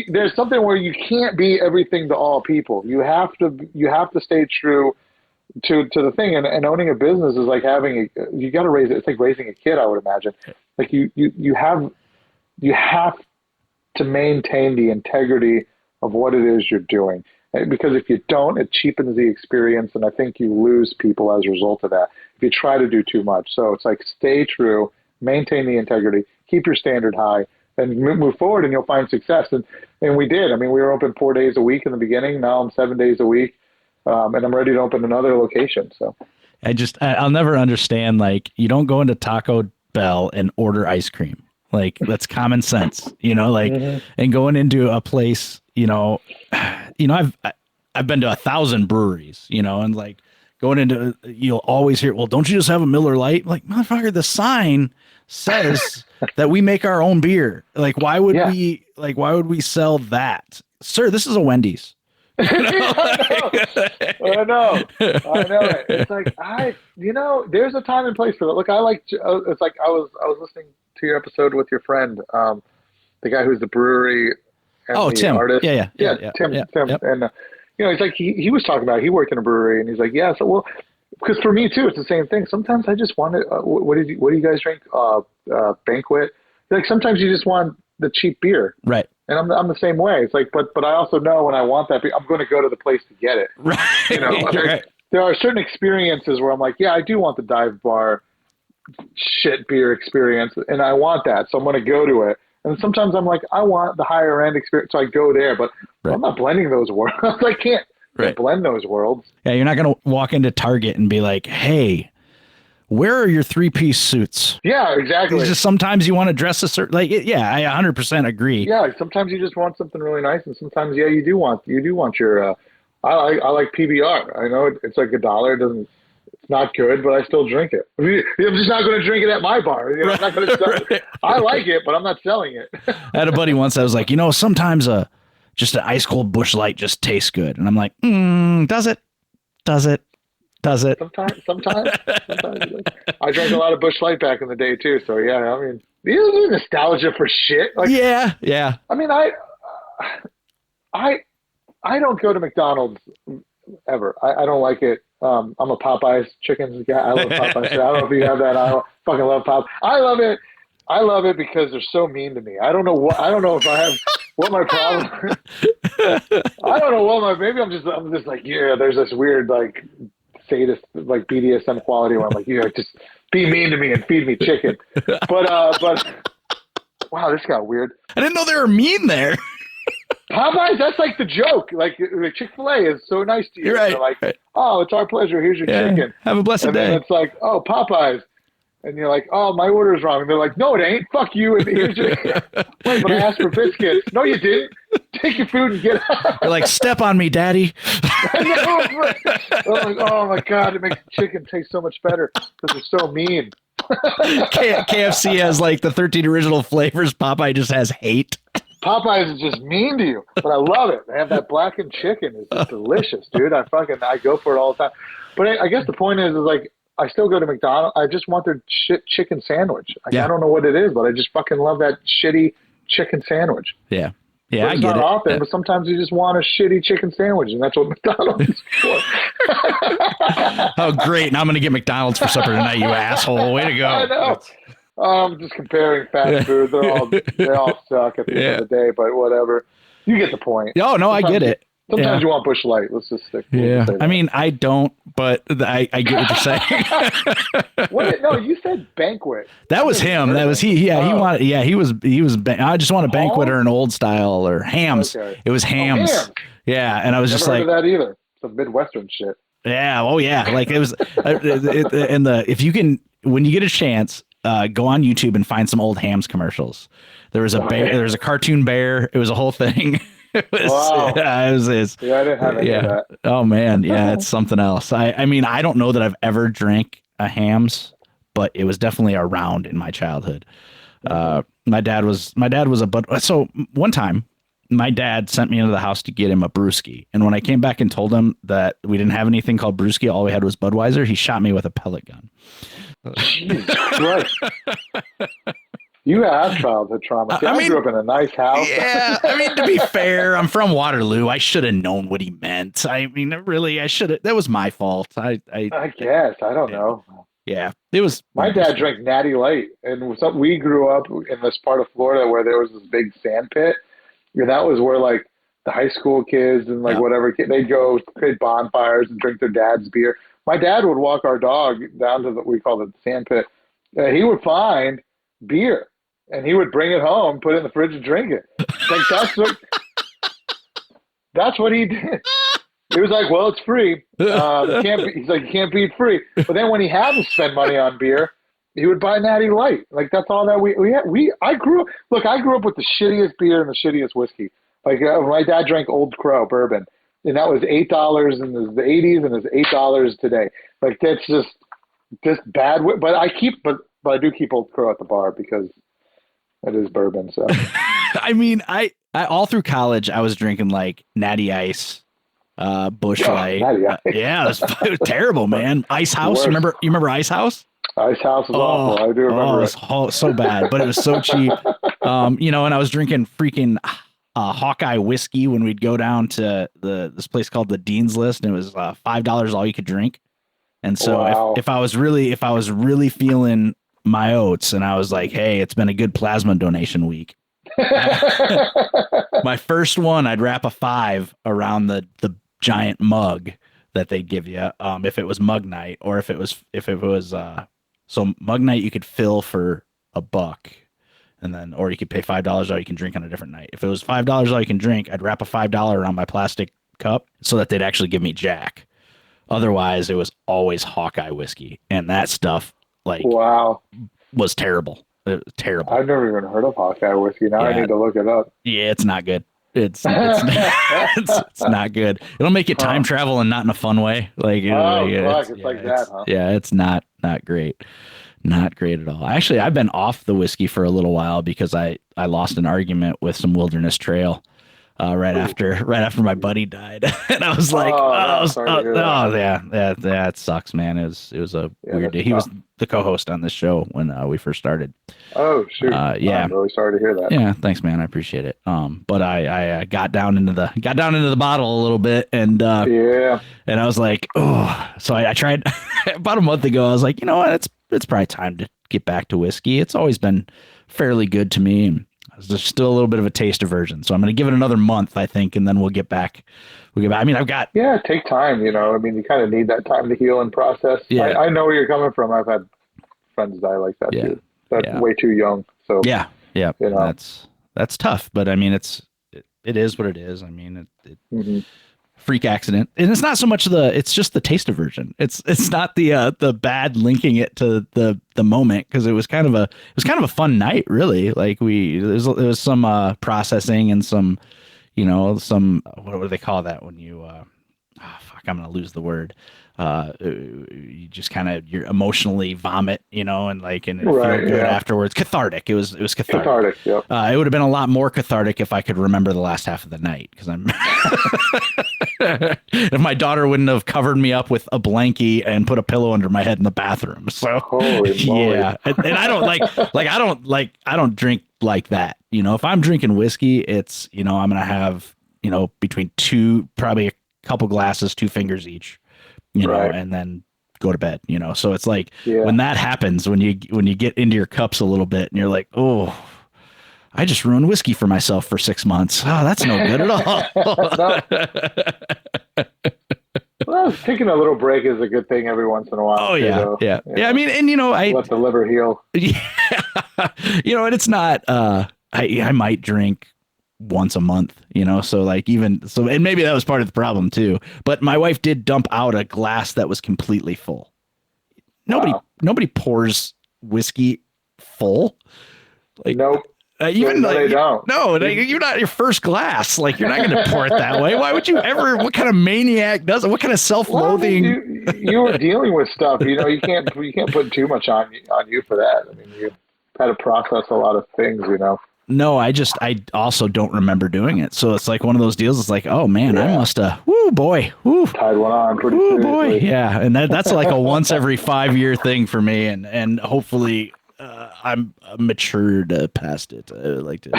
there's something where you can't be everything to all people. You have to stay true to the thing. And owning a business is like you got to raise it. It's like raising a kid, I would imagine. Like you have to maintain the integrity of what it is you're doing. Because if you don't, it cheapens the experience, and I think you lose people as a result of that if you try to do too much. So it's like, stay true, maintain the integrity, keep your standard high, and move forward, and you'll find success. And we did. I mean, we were open 4 days a week in the beginning. Now I'm 7 days a week, and I'm ready to open another location. So I'll never understand, like, you don't go into Taco Bell and order ice cream. Like, that's common sense, and going into a place, I've been to 1,000 breweries, and like going into, you'll always hear, well, don't you just have a Miller Lite? Like, motherfucker, the sign says that we make our own beer. Like, why would we sell that? Sir, this is a Wendy's. I know it. It's like, there's a time and place for that. Look, it's like, I was listening to your episode with your friend, the guy who's the brewery and the Tim. artist. Yeah. Tim. Yep. And it's like he was talking about, he worked in a brewery, and he's like, yeah. So, well, because for me too, it's the same thing. Sometimes I just want what do you guys drink? Banquet. Like, sometimes you just want the cheap beer, right? And I'm the same way. It's like, but I also know when I want that beer, I'm going to go to the place to get it. Right. Right. There are certain experiences where I'm like, yeah, I do want the dive bar shit beer experience, and I want that, so I'm going to go to it. And sometimes I'm like, I want the higher end experience, so I go there, but I'm not blending those worlds. I can't blend those worlds. Yeah, you're not going to walk into Target and be like, hey, where are your 3-piece suits? Yeah, exactly. It's just sometimes you want to dress a certain, I 100% agree. Yeah, sometimes you just want something really nice, and sometimes, you do want your I like PBR. I know it's like $1. It's not good, but I still drink it. I'm just not going to drink it at my bar. You know, I'm not going to sell it. I like it, but I'm not selling it. I had a buddy once that was like, sometimes just an ice cold Busch Light just tastes good, and I'm like, does it? Does it? Sometimes. I drank a lot of Busch Light back in the day too. So yeah, I mean, you nostalgia for shit. Like, yeah. I mean, I don't go to McDonald's ever. I don't like it. I'm a Popeyes chicken guy. I love Popeyes. I don't know if you have that. I fucking love Popeyes. I love it. I love it because they're so mean to me. I don't know if I have what my problem. I don't know maybe I'm just like, yeah, there's this weird like sadist like BDSM quality where I'm like, yeah, just be mean to me and feed me chicken. But wow, this got weird. I didn't know they were mean there. Popeyes, that's like the joke. Like Chick-fil-A is so nice to you. You're right. They're like, oh, it's our pleasure. Here's your chicken. Have a blessed and day. Then it's like, oh, Popeyes. And you're like, oh, my order's wrong. And they're like, no, it ain't. Fuck you. And here's your... Wait, but I asked for biscuits. No, you didn't. Take your food and get out. You're like, step on me, daddy. I know. Like, oh, my God. It makes chicken taste so much better because they're so mean. KFC has like the 13 original flavors. Popeye just has hate. Popeyes is just mean to you, but I love it. They have that blackened chicken. It's just delicious, dude. I go for it all the time. But I guess the point is like, I still go to McDonald's. I just want their chicken sandwich. I don't know what it is, but I just fucking love that shitty chicken sandwich. Yeah. Yeah, I get it. Often, but sometimes you just want a shitty chicken sandwich, and that's what McDonald's is for. Oh, great. Now I'm going to get McDonald's for supper tonight, you asshole. Way to go. I know. I'm just comparing fast food. They all suck at the end of the day, but whatever. You get the point. Oh, no, I get it. Sometimes you want Busch Light. Let's just stick. Yeah, I mean, I don't, but I get what you're saying. No, you said banquet. That was him. That was he. Yeah, he wanted. Yeah, he was. I just want a banquet or an old style or hams. Okay. It was hams. Hams. Yeah, and I was just like that either. Some Midwestern shit. Yeah. Oh yeah. Like it was. If you can, when you get a chance, go on YouTube and find some old hams commercials. There was a bear. There was a cartoon bear. It was a whole thing. Wow. Yeah, it was. Yeah, I didn't have any of that. Oh man, yeah, it's something else. I mean, I don't know that I've ever drank a hams, but it was definitely around in my childhood. My dad was so one time my dad sent me into the house to get him a brewski, and when I came back and told him that we didn't have anything called brewski, all we had was Budweiser, he shot me with a pellet gun. Jesus Christ. You have childhood trauma. See, I grew up in a nice house. Yeah, I mean, to be fair, I'm from Waterloo. I should have known what he meant. I mean, really, I should have. That was my fault. I guess. I don't know. Yeah, it was. My dad drank Natty Light, and we grew up in this part of Florida where there was this big sand pit, and that was where like the high school kids and like whatever they'd go create bonfires and drink their dad's beer. My dad would walk our dog down to we call it the sand pit. He would find beer. And he would bring it home, put it in the fridge, and drink it. Like that's what he did. He was like, "Well, it's free. He's like, you can't beat free." But then when he had to spend money on beer, he would buy Natty Light. Like that's all that we had. I grew up with the shittiest beer and the shittiest whiskey. Like my dad drank Old Crow bourbon, and that was $8 in the '80s, and it's $8 today. Like that's just bad. But I do keep Old Crow at the bar because it is bourbon, so. I mean, I all through college, I was drinking like Natty Ice, Busch Light. Yeah, it was terrible, man. Ice House, you remember Ice House? Ice House was awful. I do remember it. It was so bad, but it was so cheap. And I was drinking freaking Hawkeye whiskey when we'd go down to this place called the Dean's List, and it was $5 all you could drink. And so if I was really feeling my oats and I was like, hey, it's been a good plasma donation week. My first one, I'd wrap a 5 around the giant mug that they'd give you. If it was mug night or if it was so mug night, you could fill for $1 or you could pay $5 all you can drink on a different night. If it was $5 all you can drink, I'd wrap a $5 around my plastic cup so that they'd actually give me Jack. Otherwise it was always Hawkeye whiskey, and that stuff was terrible. It was terrible. I've never even heard of Hawkeye whiskey. Now I need to look it up. Yeah, it's not good. it's not good. It'll make you time travel and not in a fun way. Like, you know, fuck, it's like that, huh? Yeah, it's not great. Not great at all. Actually, I've been off the whiskey for a little while because I lost an argument with some Wilderness Trail right after my buddy died, and I was like, yeah, it sucks, man. It was a weird day. He was the co-host on this show when we first started. Oh shoot! Yeah, I'm really sorry to hear that. Yeah, thanks, man. I appreciate it. But I got down into the bottle a little bit, and and I was like, oh. So I tried about a month ago. I was like, you know what? It's probably time to get back to whiskey. It's always been fairly good to me. And there's still a little bit of a taste aversion, so I'm going to give it another month, I think, and then we'll get back. I mean, I've got take time. You know, I mean, you kind of need that time to heal and process. Yeah, I know where you're coming from. I've had friends die like that too. That's way too young. So yeah, you know. that's tough. But I mean, it is what it is. I mean, freak accident, and it's not so much it's just the taste aversion. It's not the bad linking it to the moment, because it was kind of a fun night, really. Like there was some processing and some, you know, some, what do they call that when you I'm gonna lose the word. You just kind of, you're emotionally vomit, you know, and feel good afterwards. Cathartic. It was cathartic. Yep. It would have been a lot more cathartic if I could remember the last half of the night, because I'm if my daughter wouldn't have covered me up with a blankie and put a pillow under my head in the bathroom. So yeah, and I don't I don't drink like that. You know, if I'm drinking whiskey, it's, you know, I'm gonna have, you know, between probably a couple glasses, 2 fingers each, you know, and then go to bed, you know. So it's like when that happens, when you get into your cups a little bit and you're like, oh, I just ruined whiskey for myself for 6 months. Oh, that's no good at all. Well, taking a little break is a good thing every once in a while. Oh yeah. Yeah. I mean, and you know, let the liver heal. Yeah. You know, and it's not, I might drink once a month, you know, so like, even so, and maybe that was part of the problem too, but my wife did dump out a glass that was completely full. Nobody pours whiskey full. Like, nope. Even no, like, they don't. No, you're not your first glass. Like, you're not going to pour it that way. Why would you ever? What kind of maniac does it? What kind of self-loathing? Well, I mean, you were dealing with stuff, you know. You can't put too much on you for that. I mean, you had to process a lot of things, you know. No, I also don't remember doing it. So it's like one of those deals. It's like, oh man, I must have, tied one on pretty seriously. Boy. Yeah. And that's like a once every 5-year thing for me. And hopefully I'm matured past it. I like to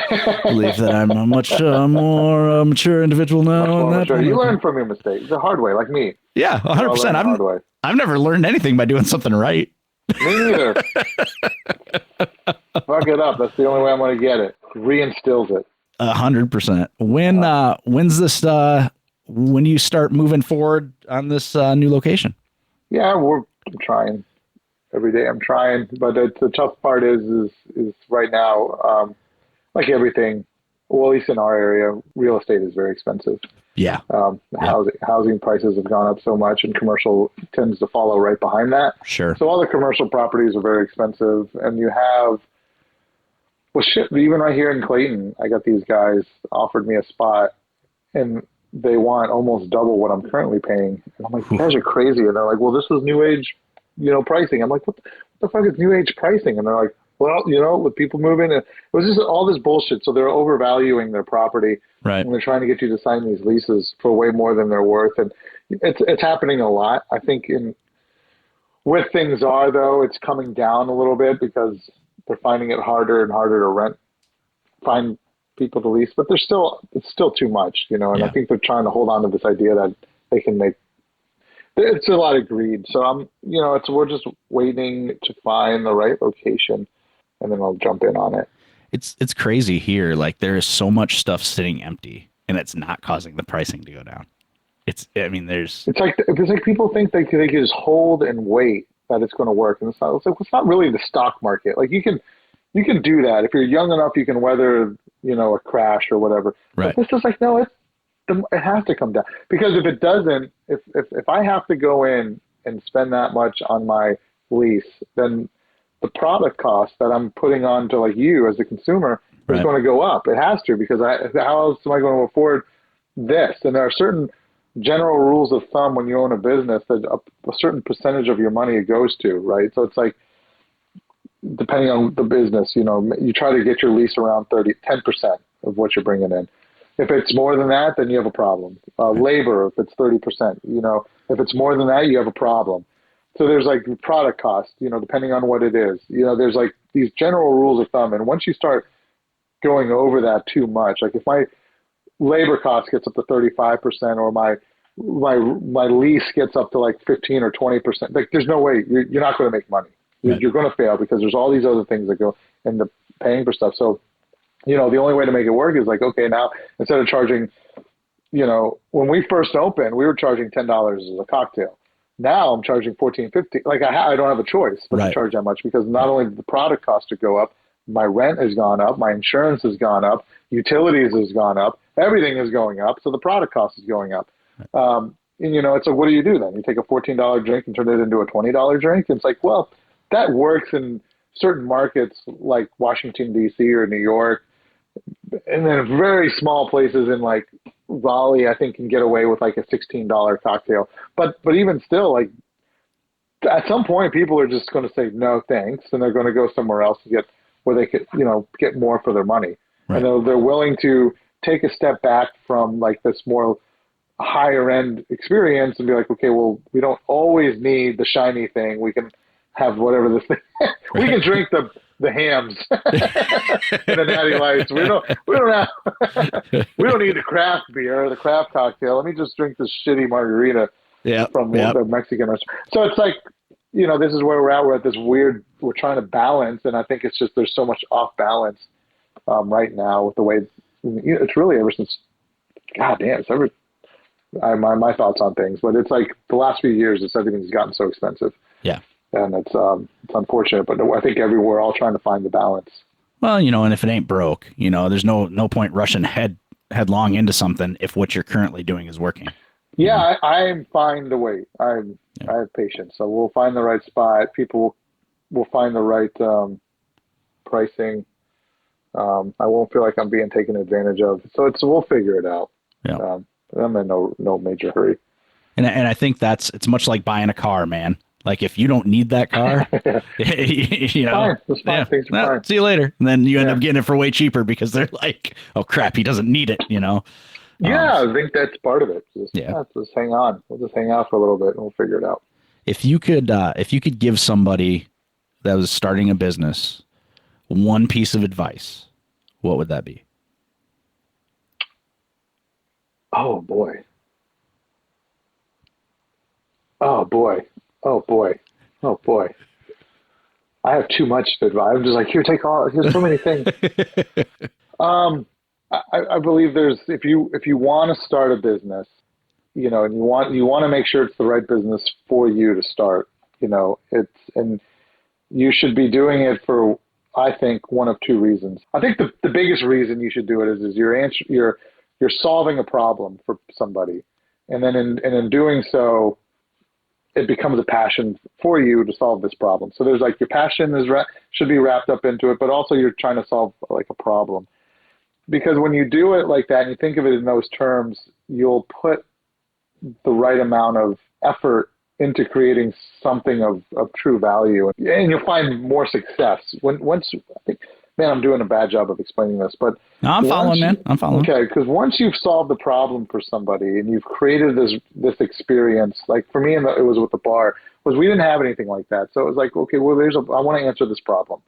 believe that I'm a much more mature individual now. You learn from your mistakes the hard way, like me. Yeah, 100%. I've never learned anything by doing something right. Me neither. Fuck it up. That's the only way I'm going to get it. Reinstills it. 100%. When's this? When do you start moving forward on this new location? Yeah, I'm trying. Every day I'm trying, but the tough part is right now, like everything, well, at least in our area, real estate is very expensive. Yeah. Housing prices have gone up so much, and commercial tends to follow right behind that. Sure. So all the commercial properties are very expensive, and you have, even right here in Clayton, I got these guys offered me a spot, and they want almost double what I'm currently paying. And I'm like, you guys are crazy. And they're like, well, this is new age, you know, pricing. I'm like, what the fuck is new age pricing? And they're like, well, you know, with people moving, it was just all this bullshit. So they're overvaluing their property. Right. And they're trying to get you to sign these leases for way more than they're worth. And it's happening a lot. I think with things though, it's coming down a little bit because they're finding it harder and harder to find people to lease, but it's still too much, you know, and I think they're trying to hold on to this idea that they can make, it's a lot of greed. So we're just waiting to find the right location, and then I'll jump in on it. It's crazy here. Like, there is so much stuff sitting empty, and it's not causing the pricing to go down. It's like people think they can just hold and wait that it's going to work, and it's not really the stock market. Like, you can do that if you're young enough. You can weather, you know, a crash or whatever. Right. But this is like, no, it has to come down, because if it doesn't, if I have to go in and spend that much on my lease, then the product cost that I'm putting on to, like, you as a consumer It's going to go up. It has to, because how else am I going to afford this? And there are certain general rules of thumb when you own a business that a certain percentage of your money it goes to, right? So it's like, depending on the business, you try to get your lease around 10% of what you're bringing in. If it's more than that, then you have a problem. Labor, if it's 30%, if it's more than that, you have a problem. So there's like product cost, depending on what it is. There's like these general rules of thumb. And once you start going over that too much, like if my labor cost gets up to 35%, or my lease gets up to like 15 or 20%, like there's no way you're not going to make money. You're going to fail, because there's all these other things that go into paying for stuff. So, the only way to make it work is like, okay, now instead of charging, when we first opened, we were charging $10 as a cocktail. Now I'm charging $14, $15. Like I don't have a choice but to charge that much, because not only did the product cost to go up, my rent has gone up, my insurance has gone up, utilities has gone up, everything is going up. So the product cost is going up. And it's like, what do you do then? You take a $14 drink and turn it into a $20 drink. It's like, well, that works in certain markets like Washington, D.C. or New York. And then very small places in like Raleigh, I think, can get away with like a $16 cocktail. But even still, like at some point, people are just going to say no thanks, and they're going to go somewhere else to get where they could, get more for their money. Right. And they're willing to take a step back from like this more higher end experience and be like, okay, well, we don't always need the shiny thing. We can have whatever this thing. We can drink the hams and the natty lights. We don't need the craft beer or the craft cocktail. Let me just drink this shitty margarita from the Mexican restaurant. So it's like, this is where we're at. We're at this weird, we're trying to balance. And I think it's just, there's so much off balance right now with the way it's really ever since, God damn, it's ever, my thoughts on things, but it's like the last few years, everything's gotten so expensive. Yeah. And it's unfortunate, but I think we're all trying to find the balance. Well, and if it ain't broke, there's no point rushing headlong into something if what you're currently doing is working. Yeah, I'm fine to wait. I have patience, so we'll find the right spot. People will find the right pricing. I won't feel like I'm being taken advantage of. So we'll figure it out. Yeah. I'm in no major hurry. And I think it's much like buying a car, man. Like if you don't need that car, fine. It's fine. Things are fine. See you later. And then you end up getting it for way cheaper because they're like, oh crap, he doesn't need it, Yeah, I think that's part of it. Just hang on. We'll just hang out for a little bit and we'll figure it out. If you could give somebody that was starting a business one piece of advice, what would that be? Oh boy. Oh boy. I have too much advice. I'm just like, here's so many things. I believe if you want to start a business, and you want to make sure it's the right business for you to start, and you should be doing it for, I think, one of two reasons. I think the biggest reason you should do it is you're solving a problem for somebody. And then in doing so, it becomes a passion for you to solve this problem. So there's like your passion should be wrapped up into it, but also you're trying to solve like a problem. Because when you do it like that and you think of it in those terms, you'll put the right amount of effort into creating something of true value, and you'll find more success. Once I think, man, I'm doing a bad job of explaining this, but no, I'm following, man. I'm following. Okay, because once you've solved the problem for somebody and you've created this experience, like for me, it was with the bar, was we didn't have anything like that. So it was like, okay, well, I want to answer this problem.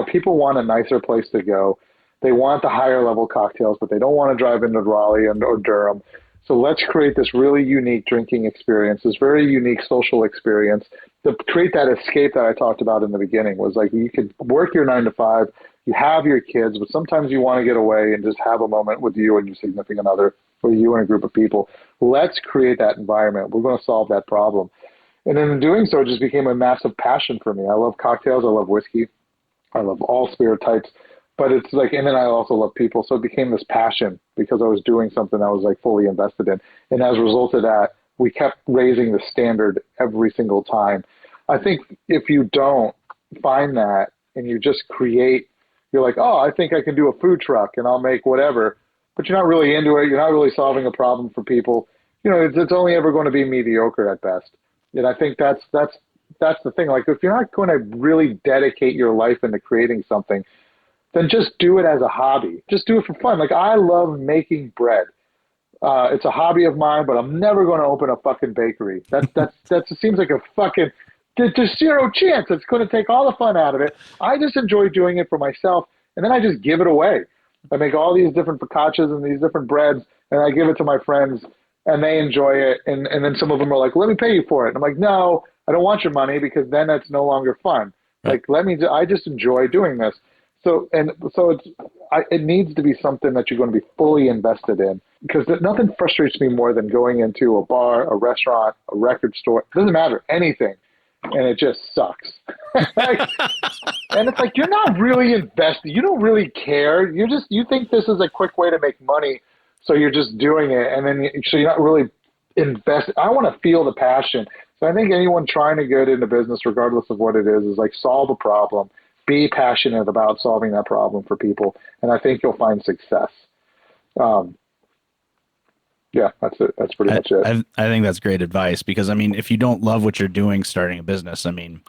People want a nicer place to go. They want the higher level cocktails, but they don't want to drive into Raleigh or Durham. So let's create this really unique drinking experience, this very unique social experience to create that escape that I talked about in the beginning. Was like you could work your 9 to 5, you have your kids, but sometimes you want to get away and just have a moment with you and your significant other or you and a group of people. Let's create that environment. We're going to solve that problem. And then in doing so, it just became a massive passion for me. I love cocktails. I love whiskey. I love all spirit types. But it's like, and then I also love people. So it became this passion because I was doing something I was like fully invested in. And as a result of that, we kept raising the standard every single time. I think if you don't find that and you just create You're like, oh, I think I can do a food truck and I'll make whatever, but you're not really into it. You're not really solving a problem for people. It's only ever going to be mediocre at best. And I think that's the thing. Like, if you're not going to really dedicate your life into creating something, then just do it as a hobby. Just do it for fun. Like, I love making bread. It's a hobby of mine, but I'm never going to open a fucking bakery. That seems like a fucking, there's zero chance. It's going to take all the fun out of it. I just enjoy doing it for myself, and then I just give it away. I make all these different focaccias and these different breads, and I give it to my friends, and they enjoy it. And then some of them are like, let me pay you for it. And I'm like, no, I don't want your money, because then it's no longer fun. Like, I just enjoy doing this. So it needs to be something that you're going to be fully invested in, because nothing frustrates me more than going into a bar, a restaurant, a record store. It doesn't matter, anything. And it just sucks. And it's like, you're not really invested. You don't really care. You think this is a quick way to make money. So you're just doing it. And then, so you're not really invested. I want to feel the passion. So I think anyone trying to get into business, regardless of what it is like, solve a problem, be passionate about solving that problem for people. And I think you'll find success. Yeah, that's it. That's pretty much it. I think that's great advice, because I mean, if you don't love what you're doing starting a business, I mean,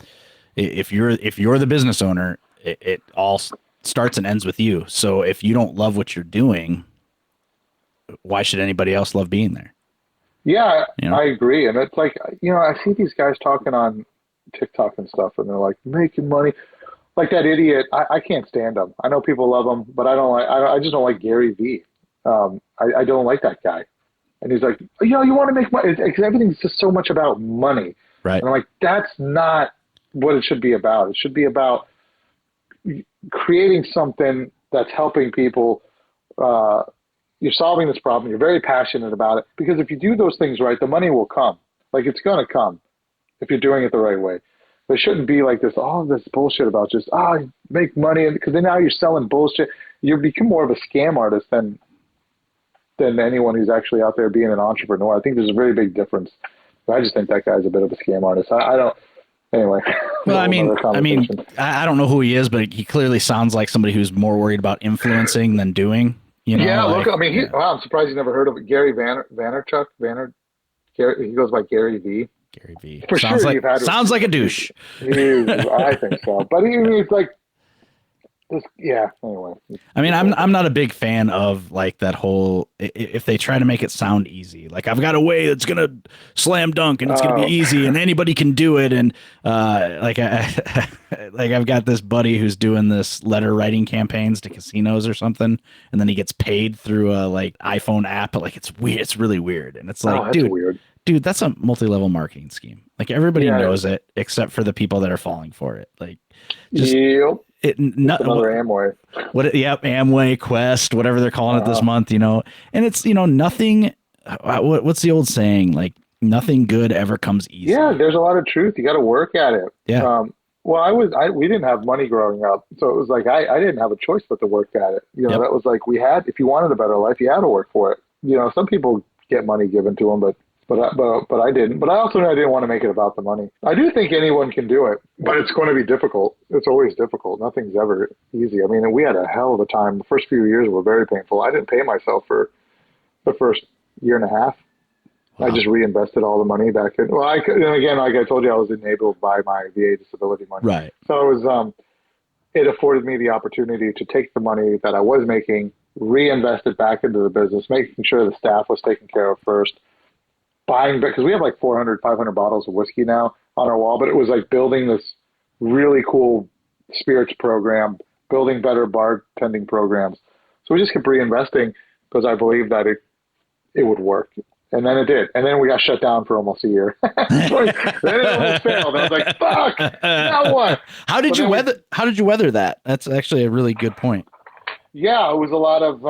if you're the business owner, it all starts and ends with you. So if you don't love what you're doing, why should anybody else love being there? Yeah, I agree. And it's like, I see these guys talking on TikTok and stuff, and they're like making money. Like that idiot, I can't stand him. I know people love him, but I just don't like Gary Vee. I don't like that guy. And he's like, you want to make money. Everything's just so much about money. Right. And I'm like, that's not what it should be about. It should be about creating something that's helping people. You're solving this problem. You're very passionate about it. Because if you do those things right, the money will come. Like, it's going to come if you're doing it the right way. There shouldn't be like this bullshit about just, make money. Because then now you're selling bullshit. You become more of a scam artist than anyone who's actually out there being an entrepreneur. I think there's a very big difference. I just think that guy's a bit of a scam artist. I don't. Anyway. Well, I mean, I don't know who he is, but he clearly sounds like somebody who's more worried about influencing than doing. Yeah, look. I mean, I'm surprised you never heard of it. Gary Vaynerchuk. He goes by Gary V. Gary V. For sounds sure, sounds like a douche. I think so. But it's like. Anyway. I mean, I'm not a big fan of like that whole, if they try to make it sound easy, like I've got a way that's going to slam dunk and it's going to be easy and anybody can do it. And like I've got this buddy who's doing this letter writing campaigns to casinos or something. And then he gets paid through a like iPhone app. But like, it's weird. It's really weird. And it's like, dude, that's a multi-level marketing scheme. Like everybody knows it except for the people that are falling for it. Like just, another Amway. Amway, Quest, whatever they're calling it this month, and it's, nothing. What's the old saying? Like nothing good ever comes easy. Yeah, there's a lot of truth. You got to work at it. Yeah. Well, we didn't have money growing up, so it was like I didn't have a choice but to work at it. That was like if you wanted a better life, you had to work for it. Some people get money given to them, but I didn't. But I also knew I didn't want to make it about the money. I do think anyone can do it, but it's going to be difficult. It's always difficult. Nothing's ever easy. I mean, we had a hell of a time. The first few years were very painful. I didn't pay myself for the first year and a half. Wow. I just reinvested all the money back in. Well, again, like I told you, I was enabled by my VA disability money. Right. So it was, it afforded me the opportunity to take the money that I was making, reinvest it back into the business, making sure the staff was taken care of first. Because we have like 400, 500 bottles of whiskey now on our wall, but it was like building this really cool spirits program, building better bartending programs. So we just kept reinvesting because I believed that it would work. And then it did. And then we got shut down for almost a year. Then it almost failed. I was like, fuck, now what? How did you weather that? That's actually a really good point. Yeah, it was a lot of,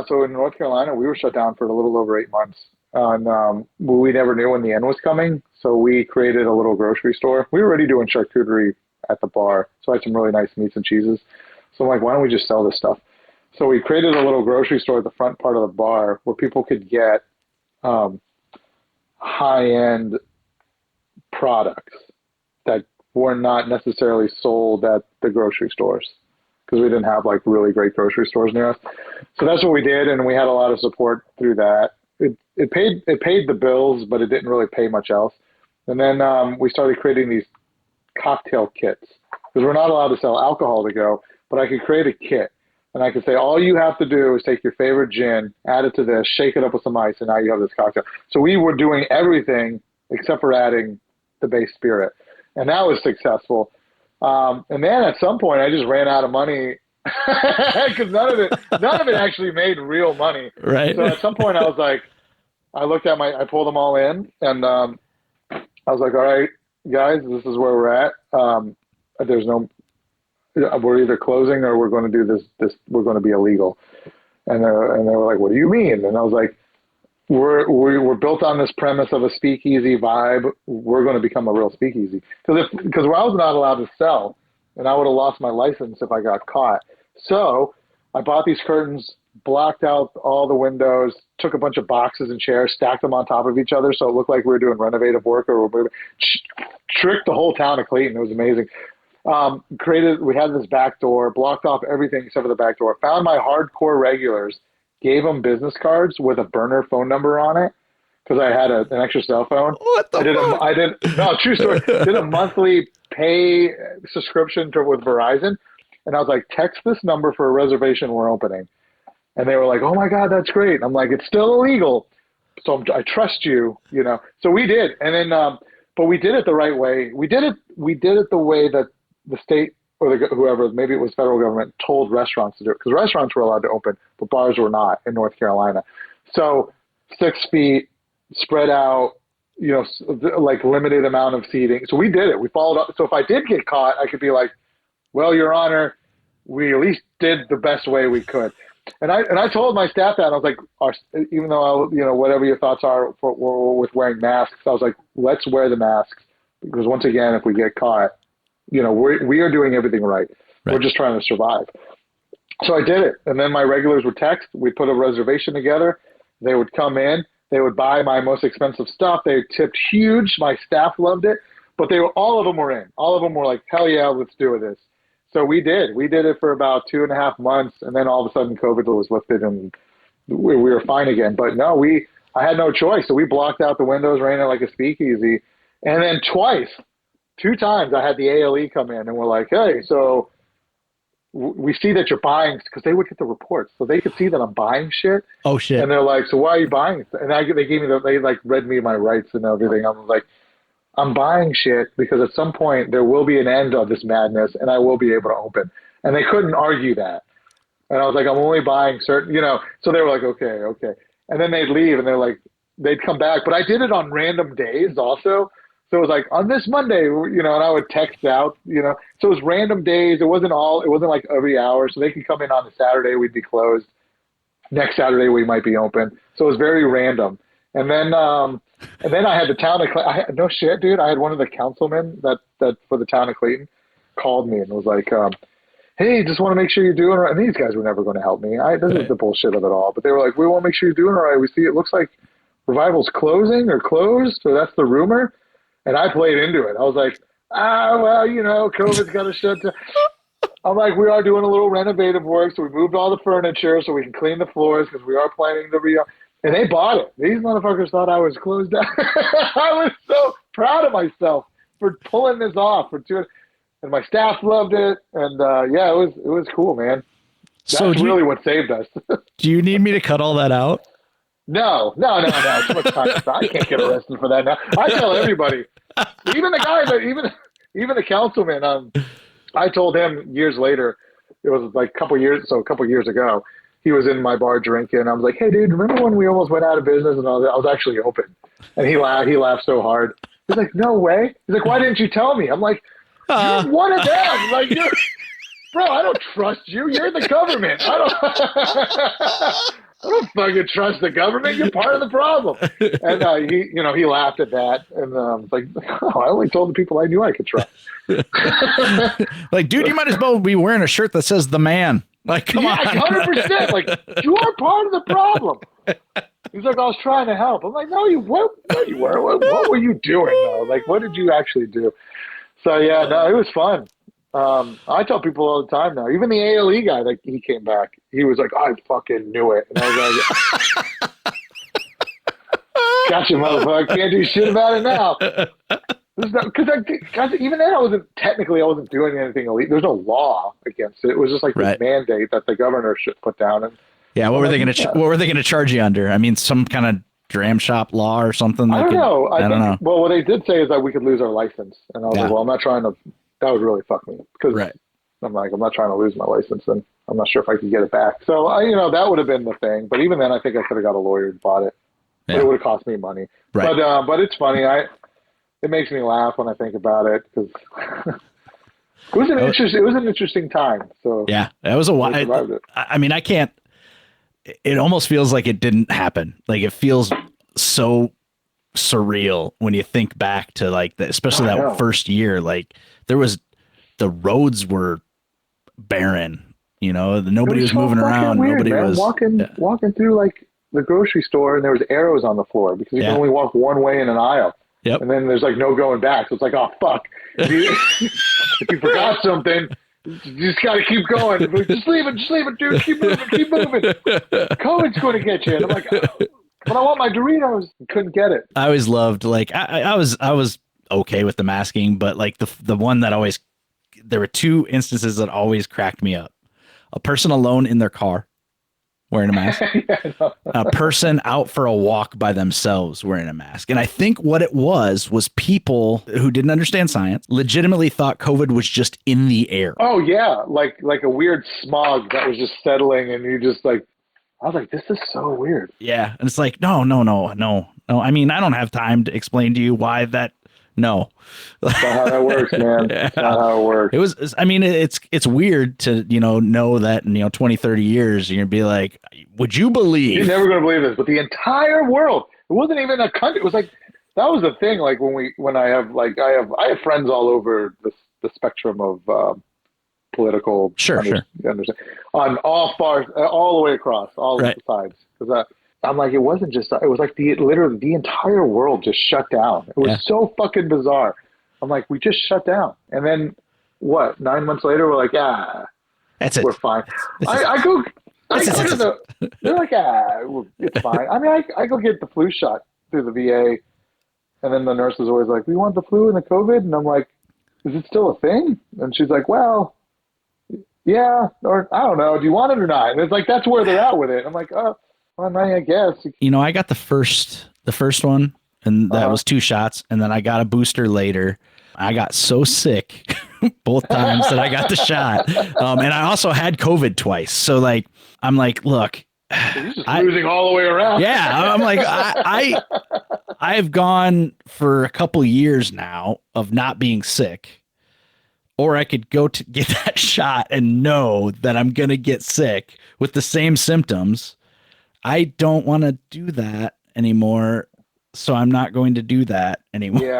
so in North Carolina, we were shut down for a little over 8 months. And we never knew when the end was coming, so we created a little grocery store. We were already doing charcuterie at the bar, so I had some really nice meats and cheeses. So I'm like, why don't we just sell this stuff? So we created a little grocery store at the front part of the bar where people could get high-end products that were not necessarily sold at the grocery stores. because we didn't have like really great grocery stores near us. So that's what we did, and we had a lot of support through that. It paid the bills, but it didn't really pay much else. And then we started creating these cocktail kits, because we're not allowed to sell alcohol to go, but I could create a kit, and I could say, all you have to do is take your favorite gin, add it to this, shake it up with some ice, and now you have this cocktail. So we were doing everything except for adding the base spirit, and that was successful. And then at some point, I just ran out of money because none of it actually made real money. Right. So at some point, I was like, I pulled them all in, and I was like, all right, guys, this is where we're at. We're either closing or we're going to do this. We're going to be illegal. And they were like, what do you mean? And I was like, we're built on this premise of a speakeasy vibe. We're going to become a real speakeasy, because I was not allowed to sell, and I would have lost my license if I got caught. So I bought these curtains, blocked out all the windows, took a bunch of boxes and chairs, stacked them on top of each other so it looked like we were doing renovative work, or tricked the whole town of Clayton. It was amazing. We had this back door, blocked off everything except for the back door. Found my hardcore regulars, gave them business cards with a burner phone number on it, because I had an extra cell phone. What the fuck? No, true story. Did a monthly pay subscription with Verizon, and I was like, text this number for a reservation we're opening. And they were like, oh my God, that's great. And I'm like, it's still illegal, so I trust you, you know. So we did, and then, but we did it the right way. We did it the way that the state or whoever, maybe it was federal government, told restaurants to do it, because restaurants were allowed to open, but bars were not in North Carolina. So 6 feet, spread out, you know, like limited amount of seating. So we did it. We followed up. So if I did get caught, I could be like, well, Your Honor, we at least did the best way we could. And I told my staff that, and I was like, even though whatever your thoughts are with wearing masks, I was like, let's wear the masks, because once again, if we get caught, you know, we are doing everything right. We're just trying to survive. So I did it, and then my regulars would text. We put a reservation together. They would come in. They would buy my most expensive stuff. They tipped huge. My staff loved it, but all of them were in. All of them were like, hell yeah, let's do this. So we did. We did it for about 2.5 months, and then all of a sudden COVID was lifted, and we were fine again. But no, I had no choice. So we blocked out the windows, ran it like a speakeasy, and then 2 times I had the ALE come in, and we're like, hey, so we see that you're buying, because they would get the reports, so they could see that I'm buying shit. Oh shit! And they're like, so why are you buying it? And they gave me they like read me my rights and everything. I was like, I'm buying shit because at some point there will be an end of this madness, and I will be able to open. And they couldn't argue that. And I was like, I'm only buying certain, you know. So they were like, okay. And then they'd leave, and they'd come back. But I did it on random days also. So it was like, on this Monday, you know, and I would text out, you know. So it was random days. It wasn't like every hour. So they could come in on a Saturday, we'd be closed. Next Saturday, we might be open. So it was very random. And then I had the town of Clayton. No shit, dude. I had one of the councilmen that for the town of Clayton called me and was like, hey, just want to make sure you're doing all right. And these guys were never going to help me. This is the bullshit of it all. But they were like, we want to make sure you're doing all right. We see it looks like Revival's closing or closed, or that's the rumor. And I played into it. I was like, well, you know, COVID's got to shut down. I'm like, we are doing a little renovative work, so we moved all the furniture so we can clean the floors because we are planning to and they bought it. These motherfuckers thought I was closed down. I was so proud of myself for pulling this off and my staff loved it. And yeah, it was cool, man. That's really what saved us. Do you need me to cut all that out? No. Too much time. I can't get arrested for that now. I tell everybody, even the guy even the councilman. I told him years later. It was like a couple years ago. He was in my bar drinking. I was like, hey, dude, remember when we almost went out of business and I was actually open? And he laughed so hard. He's like, no way. He's like, why didn't you tell me? I'm like, you're one of them. Like, bro, I don't trust you. You're the government. I don't fucking trust the government. You're part of the problem. And he laughed at that. And I was like, oh, I only told the people I knew I could trust. Like, dude, you might as well be wearing a shirt that says "the man." Like, come on, 100%. Like, you are part of the problem. He's like, I was trying to help. I'm like, no, you weren't. What were you doing though? Like, what did you actually do? So yeah, no, it was fun. I tell people all the time now, even the ALE guy, like he came back, he was like, I fucking knew it. And I was like, gotcha, motherfucker. Can't do shit about it now. Because even then, I wasn't doing anything illegal. There's no law against it. It was just like this mandate that the governor should put down. And yeah, what were they going to charge you under? I mean, some kind of dram shop law or something. I don't know. I don't know. Well, what they did say is that we could lose our license, and I was like, well, I'm not trying to. That would really fuck me because I'm not trying to lose my license, and I'm not sure if I could get it back. So that would have been the thing. But even then, I think I could have got a lawyer and bought it. Yeah. But it would have cost me money. Right. But it's funny. It makes me laugh when I think about it because it was an interesting time. So yeah, that was a while. I mean, I can't. It almost feels like it didn't happen. Like it feels so surreal when you think back to like especially that first year. Like the roads were barren. Nobody was moving around. Weird, nobody was walking through like the grocery store, and there was arrows on the floor because you can only walk one way in an aisle. Yep. And then there's like no going back. So it's like, oh fuck! If you forgot something, you just got to keep going. Just leave it, dude. Keep moving. COVID's going to get you. And I'm like, but I want my Doritos. Couldn't get it. I always loved like I was okay with the masking, but like the one that always there were two instances that always cracked me up: a person alone in their car wearing a mask, a person out for a walk by themselves wearing a mask. And I think what it was people who didn't understand science legitimately thought COVID was just in the air. Oh yeah. Like a weird smog that was just settling, and you just like, I was like, this is so weird. Yeah. And it's like, no. I mean, I don't have time to explain to you why that. No, that's not how that works, man. That's not how it works. I mean, it's weird to, know that in, 20, 30 years, you're going to be like, would you believe? You're never going to believe this, but the entire world, it wasn't even a country. It was like, that was the thing. Like I have friends all over the spectrum of political. Sure. On all the way across, all the sides. Because I'm like, it wasn't just, it was like literally the entire world just shut down. It was so fucking bizarre. I'm like, we just shut down. And then 9 months later, we're like, that's it. We're fine. I go to they're like, it's fine. I mean, I go get the flu shot through the VA. And then the nurse was always like, we want the flu and the COVID. And I'm like, is it still a thing? And she's like, well, yeah, or I don't know. Do you want it or not? And it's like, that's where they're at with it. I'm like, well, I guess. I got the first one, and that was 2 shots, and then I got a booster later. I got so sick both times that I got the shot, and I also had COVID twice. So like, I'm like, look, you're just losing all the way around. Yeah, I'm like, I've gone for a couple years now of not being sick, or I could go to get that shot and know that I'm gonna get sick with the same symptoms. I don't want to do that anymore, so I'm not going to do that anymore. Yeah,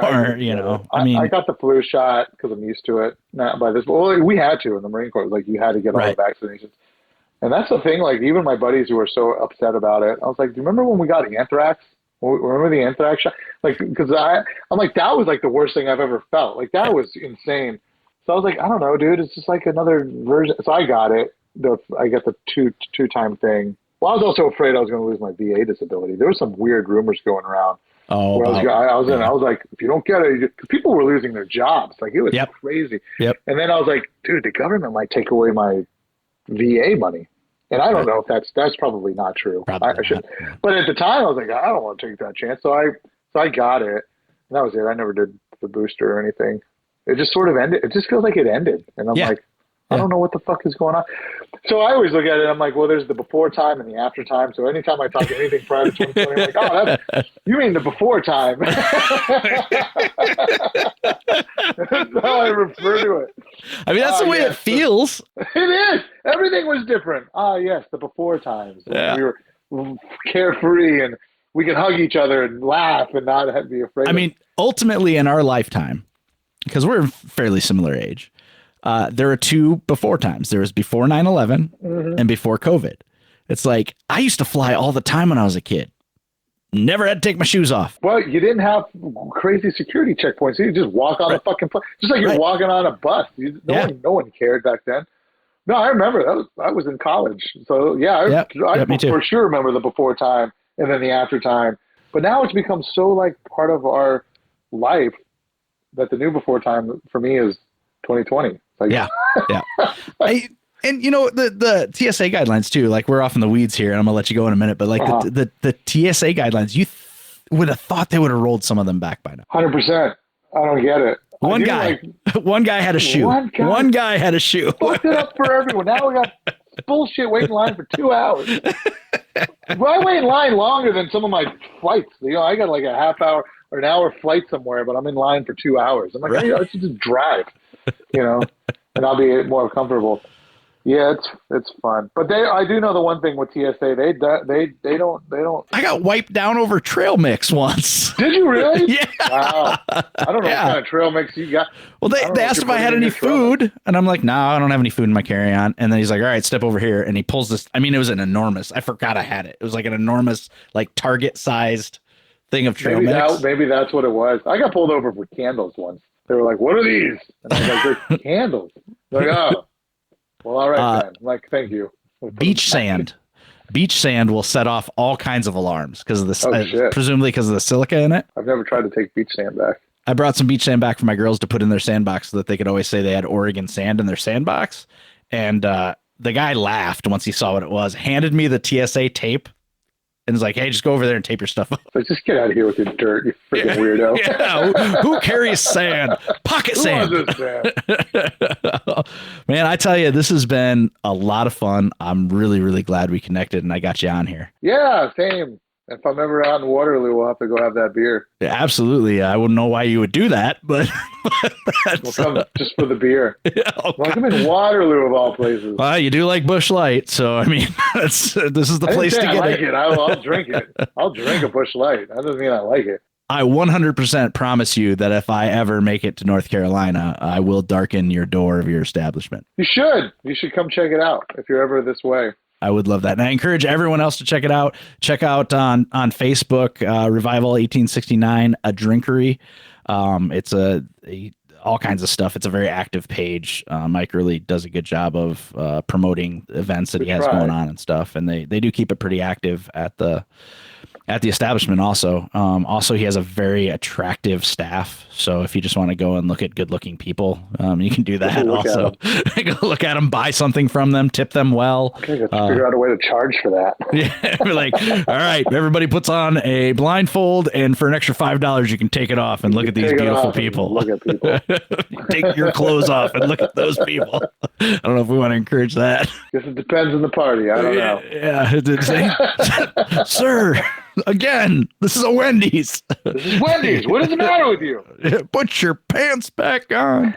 I got the flu shot because I'm used to it. Not by this, well, we had to in the Marine Corps. Like you had to get all the vaccinations, and that's the thing. Like even my buddies who were so upset about it, I was like, "Do you remember when we got anthrax? Remember the anthrax shot? Like because I'm like that was like the worst thing I've ever felt. Like that was insane. So I was like, I don't know, dude. It's just like another version. So I got it. I got the two-time thing. Well, I was also afraid I was going to lose my VA disability. There were some weird rumors going around. Oh, I was like, if you don't get it, because people were losing their jobs. Like it was crazy. Yep. And then I was like, dude, the government might take away my VA money. And I don't know if that's probably not true. I should, but at the time I was like, I don't want to take that chance. So I got it, and that was it. I never did the booster or anything. It just sort of ended. It just feels like it ended, and I'm like, I don't know what the fuck is going on. So I always look at it. I'm like, well, there's the before time and the after time. So anytime I talk to anything prior to 2020, I'm like, oh, you mean the before time? That's how I refer to it. I mean, that's the way it feels. It is. Everything was different. Yes, the before times. Yeah. We were carefree and we could hug each other and laugh and not be afraid. I mean, ultimately in our lifetime, because we're a fairly similar age, there are 2 before times. There was before 9/11 and before COVID. It's like, I used to fly all the time when I was a kid. Never had to take my shoes off. Well, you didn't have crazy security checkpoints. You just walk on the fucking plane, just like you're walking on a bus. No one cared back then. No, I remember I was in college, so yeah, I me too. for sure remember the before time and then the after time. But now it's become so like part of our life that the new before time for me is 2020. Like, yeah. And you know, the TSA guidelines too, like we're off in the weeds here and I'm gonna let you go in a minute, but like the TSA guidelines, you would have thought they would have rolled some of them back by now. 100%. I don't get it. One guy had a shoe. One guy had a shoe. Fucked it up for everyone. Now we got bullshit waiting in line for 2 hours. Well, I wait in line longer than some of my flights. You know, I got like a half hour or an hour flight somewhere, but I'm in line for 2 hours. I'm like, hey, let's just drive, you know, and I'll be more comfortable. Yeah, it's fun. But I do know the one thing with TSA, they don't. I got wiped down over trail mix once. Did you really? Yeah. Wow. I don't know what kind of trail mix you got. Well, they asked if I had any food, and I'm like, no, I don't have any food in my carry-on. And then he's like, all right, step over here, and he pulls this. I mean, it was an enormous. I forgot I had it. It was like an enormous, like Target-sized thing of trail mix. Maybe that's what it was. I got pulled over for candles once. They were like, "What are these?" And I was like, "They're candles." They're like, oh. Well, all right, then. I'm like, thank you. Beach sand. Beach sand will set off all kinds of alarms because of the presumably because of the silica in it. I've never tried to take beach sand back. I brought some beach sand back for my girls to put in their sandbox so that they could always say they had Oregon sand in their sandbox. And the guy laughed once he saw what it was, handed me the TSA tape, and was like, hey, just go over there and tape your stuff up. So just get out of here with your dirt, you freaking weirdo. Yeah, who carries sand? Pocket sand. Man, I tell you, this has been a lot of fun. I'm really, really glad we connected and I got you on here. Yeah, same. If I'm ever out in Waterloo, we'll have to go have that beer. Yeah, absolutely. I wouldn't know why you would do that, but we'll come just for the beer. I'm in Waterloo of all places. Well, you do like Busch Light, so I mean, this is the place to get it. I'll drink it. I'll drink a Busch Light. That doesn't mean I like it. I 100% promise you that if I ever make it to North Carolina, I will darken your door of your establishment. You should. You should come check it out if you're ever this way. I would love that. And I encourage everyone else to check it out. Check out on Facebook, Revival 1869, A Drinkery. It's all kinds of stuff. It's a very active page. Mike really does a good job of promoting events that he has going on and stuff. And they do keep it pretty active at the establishment also. Also, he has a very attractive staff. So if you just want to go and look at good looking people, you can do that also. Go look at them, buy something from them, tip them well. Okay, let's figure out a way to charge for that. Yeah, we're like, all right, everybody puts on a blindfold and for an extra $5, you can take it off and look at these beautiful people. Look at people. Take your clothes off and look at those people. I don't know if we want to encourage that. Guess it depends on the party. I don't know. Yeah. Sir. Again, this is a Wendy's. This is Wendy's. What is the matter with you? Put your pants back on.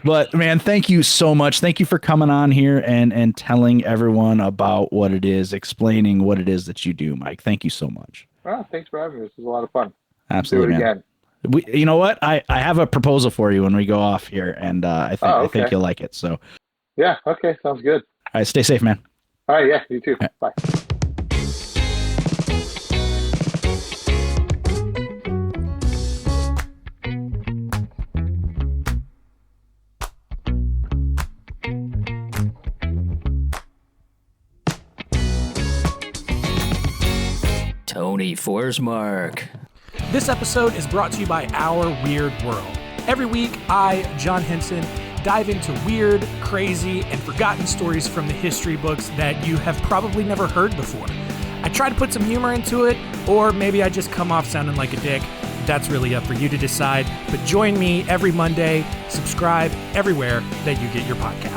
But man, thank you so much. Thank you for coming on here and telling everyone about what it is, explaining what it is that you do, Mike. Thank you so much. Well, thanks for having me. This was a lot of fun. Absolutely. Do it again. You know what? I have a proposal for you when we go off here, and I think you'll like it. So. Yeah. Okay. Sounds good. All right. Stay safe, man. All right. Yeah. You too. Right. Bye. Tony Forsmark. This episode is brought to you by Our Weird World. Every week, I, John Henson, dive into weird, crazy, and forgotten stories from the history books that you have probably never heard before. I try to put some humor into it, or maybe I just come off sounding like a dick. That's really up for you to decide. But join me every Monday. Subscribe everywhere that you get your podcast.